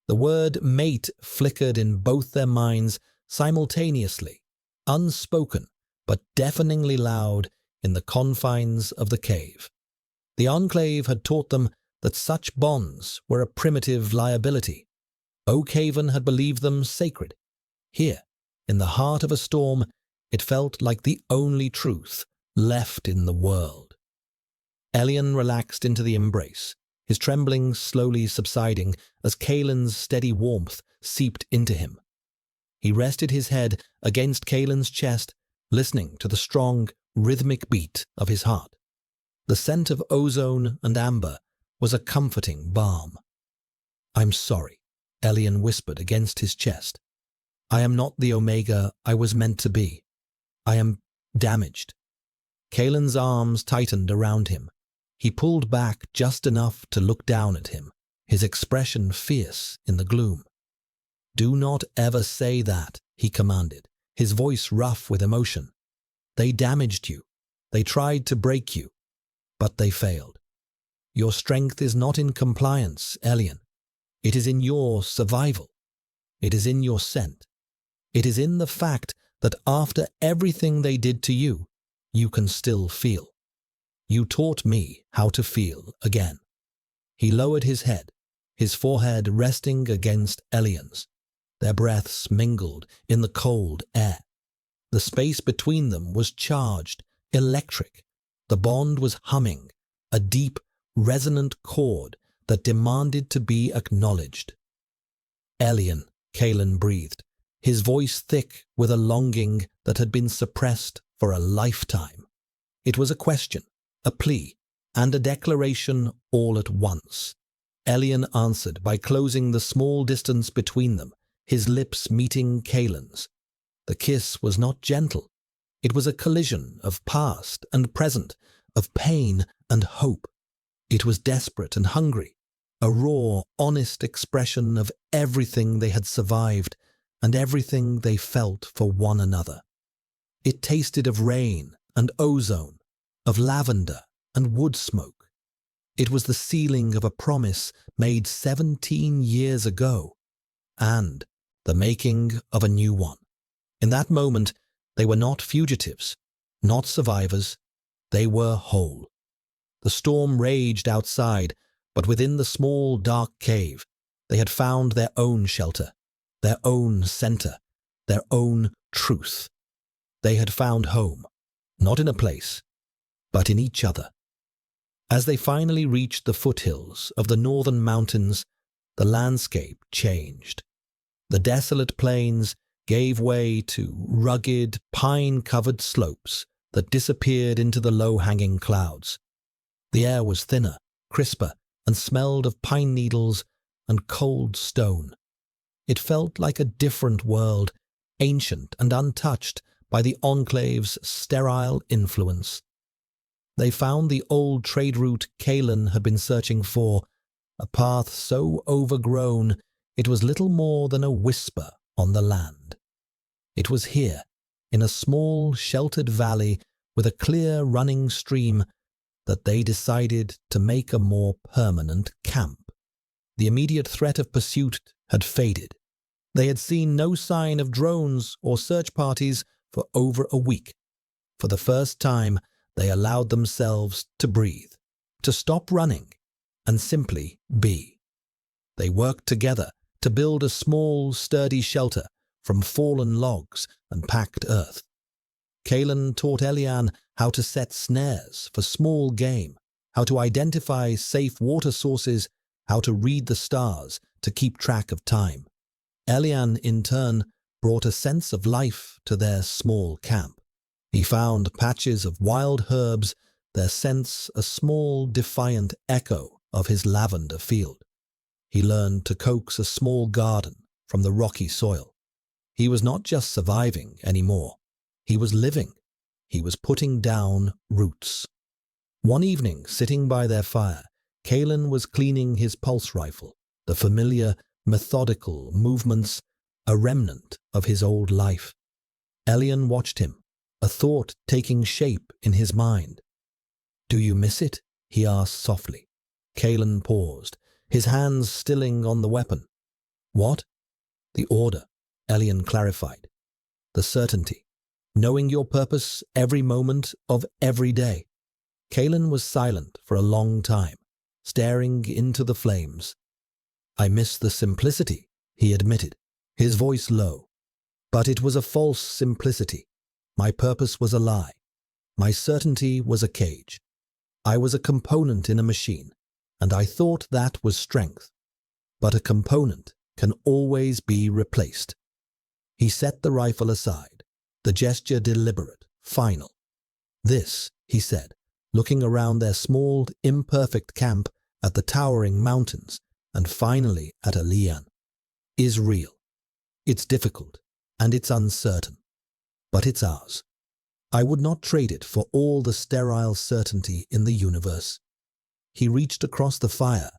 The word mate flickered in both their minds simultaneously, unspoken but deafeningly loud in the confines of the cave. The Enclave had taught them that such bonds were a primitive liability. Oakhaven had believed them sacred. Here, in the heart of a storm, it felt like the only truth left in the world. Elian relaxed into the embrace, his trembling slowly subsiding as Kalen's steady warmth seeped into him. He rested his head against Kalen's chest, listening to the strong, rhythmic beat of his heart. The scent of ozone and amber was a comforting balm. "I'm sorry," Elian whispered against his chest. "I am not the Omega I was meant to be. I am damaged." Kalen's arms tightened around him. He pulled back just enough to look down at him, his expression fierce in the gloom. "Do not ever say that," he commanded, his voice rough with emotion. "They damaged you. They tried to break you, but they failed. Your strength is not in compliance, Elian. It is in your survival. It is in your scent. It is in the fact that after everything they did to you, you can still feel. You taught me how to feel again." He lowered his head, his forehead resting against Elian's. Their breaths mingled in the cold air. The space between them was charged, electric. The bond was humming, a deep, resonant chord that demanded to be acknowledged. "Elian," Kalen breathed, his voice thick with a longing that had been suppressed for a lifetime. It was a question, a plea, and a declaration all at once. Elian answered by closing the small distance between them, his lips meeting Kalen's. The kiss was not gentle. It was a collision of past and present, of pain and hope. It was desperate and hungry, a raw, honest expression of everything they had survived and everything they felt for one another. It tasted of rain and ozone, of lavender and wood smoke. It was the sealing of a promise made 17 years ago, and the making of a new one. In that moment, they were not fugitives, not survivors. They were whole. The storm raged outside, but within the small, dark cave, they had found their own shelter, their own center, their own truth. They had found home, not in a place, but in each other. As they finally reached the foothills of the northern mountains, the landscape changed. The desolate plains gave way to rugged, pine-covered slopes that disappeared into the low-hanging clouds. The air was thinner, crisper, and smelled of pine needles and cold stone. It felt like a different world, ancient and untouched by the enclave's sterile influence. They found the old trade route Kalen had been searching for, a path so overgrown it was little more than a whisper on the land. It was here, in a small, sheltered valley with a clear running stream, that they decided to make a more permanent camp. The immediate threat of pursuit had faded. They had seen no sign of drones or search parties for over a week. For the first time, they allowed themselves to breathe, to stop running, and simply be. They worked together to build a small, sturdy shelter from fallen logs and packed earth. Kalen taught Elian how to set snares for small game, how to identify safe water sources, how to read the stars to keep track of time. Elian, in turn, brought a sense of life to their small camp. He found patches of wild herbs, their scents a small, defiant echo of his lavender field. He learned to coax a small garden from the rocky soil. He was not just surviving anymore. He was living. He was putting down roots. One evening, sitting by their fire, Kalen was cleaning his pulse rifle, the familiar, methodical movements, a remnant of his old life. Elian watched him, a thought taking shape in his mind. "Do you miss it?" he asked softly. Kalen paused, his hands stilling on the weapon. "What?" "The order," Elian clarified. "The certainty. Knowing your purpose every moment of every day." Kalen was silent for a long time, staring into the flames. "I miss the simplicity," he admitted, his voice low. "But it was a false simplicity. My purpose was a lie. My certainty was a cage. I was a component in a machine, and I thought that was strength. But a component can always be replaced. He set the rifle aside, the gesture deliberate, final. This, he said, looking around their small, imperfect camp at the towering mountains and finally at Alian, is real. It's difficult and it's uncertain, but it's ours. I would not trade it for all the sterile certainty in the universe. He reached across the fire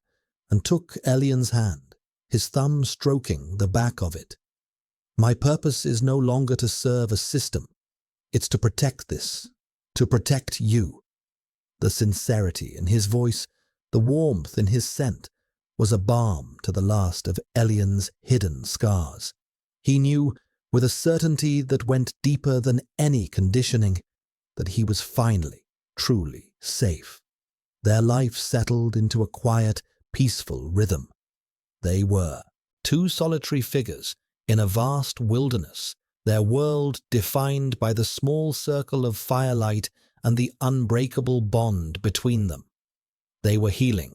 and took Elian's hand, his thumb stroking the back of it. My purpose is no longer to serve a system. It's to protect this, to protect you. The sincerity in his voice, the warmth in his scent, was a balm to the last of Elian's hidden scars. He knew, with a certainty that went deeper than any conditioning, that he was finally, truly safe. Their life settled into a quiet, peaceful rhythm. They were two solitary figures in a vast wilderness, their world defined by the small circle of firelight and the unbreakable bond between them. They were healing,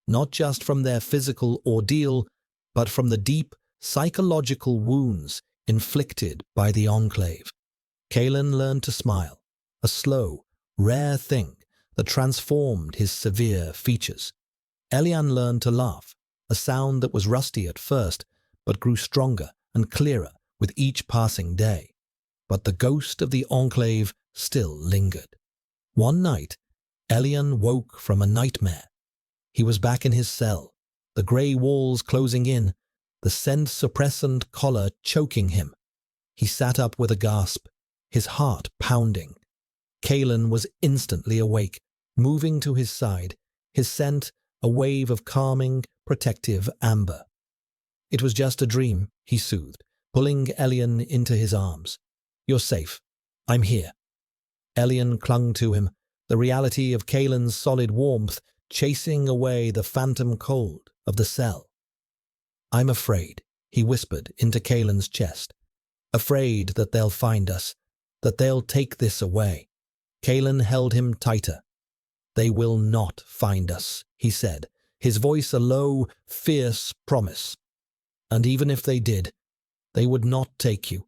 not just from their physical ordeal, but from the deep psychological wounds inflicted by the Enclave. Kalen learned to smile, a slow, rare thing that transformed his severe features. Elian learned to laugh, a sound that was rusty at first, but grew stronger and clearer with each passing day. But the ghost of the Enclave still lingered. One night, Elian woke from a nightmare. He was back in his cell, the grey walls closing in, the scent-suppressant collar choking him. He sat up with a gasp, his heart pounding. Kalen was instantly awake, moving to his side, his scent a wave of calming, protective amber. It was just a dream, he soothed, pulling Elian into his arms. You're safe. I'm here. Elian clung to him, the reality of Kalen's solid warmth chasing away the phantom cold of the cell. I'm afraid, he whispered into Kalen's chest. Afraid that they'll find us, that they'll take this away. Kalen held him tighter. They will not find us, he said, his voice a low, fierce promise. And even if they did, they would not take you.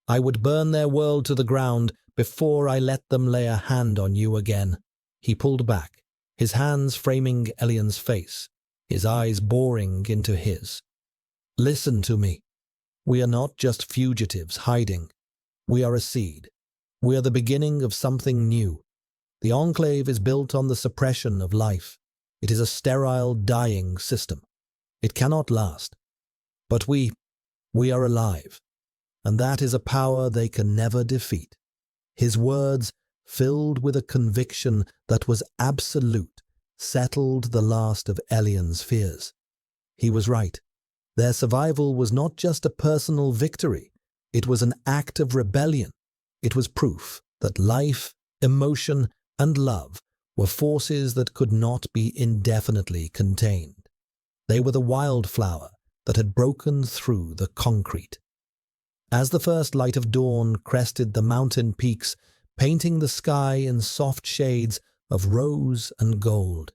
I would burn their world to the ground before I let them lay a hand on you again. He pulled back, his hands framing Elian's face, his eyes boring into his. Listen to me. We are not just fugitives hiding. We are a seed. We are the beginning of something new. The Enclave is built on the suppression of life. It is a sterile, dying system. It cannot last. But we are alive, and that is a power they can never defeat. His words, filled with a conviction that was absolute, settled the last of Elian's fears. He was right. Their survival was not just a personal victory. It was an act of rebellion. It was proof that life, emotion, and love were forces that could not be indefinitely contained. They were the wildflower that had broken through the concrete. As the first light of dawn crested the mountain peaks, painting the sky in soft shades of rose and gold,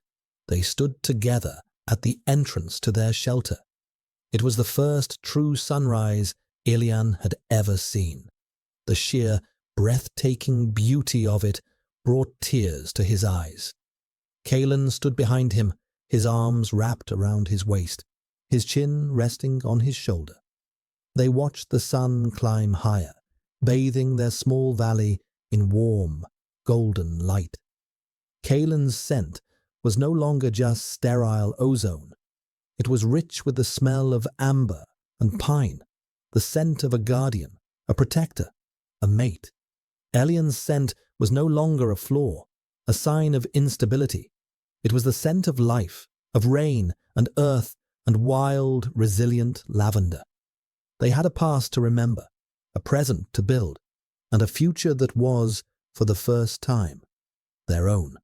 they stood together at the entrance to their shelter. It was the first true sunrise Elian had ever seen. The sheer, breathtaking beauty of it brought tears to his eyes. Kalen stood behind him, his arms wrapped around his waist, his chin resting on his shoulder. They watched the sun climb higher, bathing their small valley in warm, golden light. Kalen's scent was no longer just sterile ozone. It was rich with the smell of amber and pine, the scent of a guardian, a protector, a mate. Elian's scent was no longer a flaw, a sign of instability. It was the scent of life, of rain and earth and wild, resilient lavender. They had a past to remember, a present to build, and a future that was, for the first time, their own.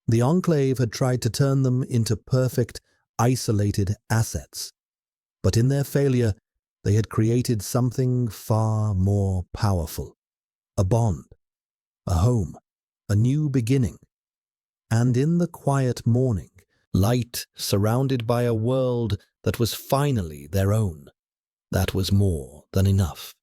The Enclave had tried to turn them into perfect, isolated assets. But in their failure, they had created something far more powerful. A bond, a home, a new beginning. And in the quiet morning, Light, surrounded by a world that was finally their own. That was more than enough.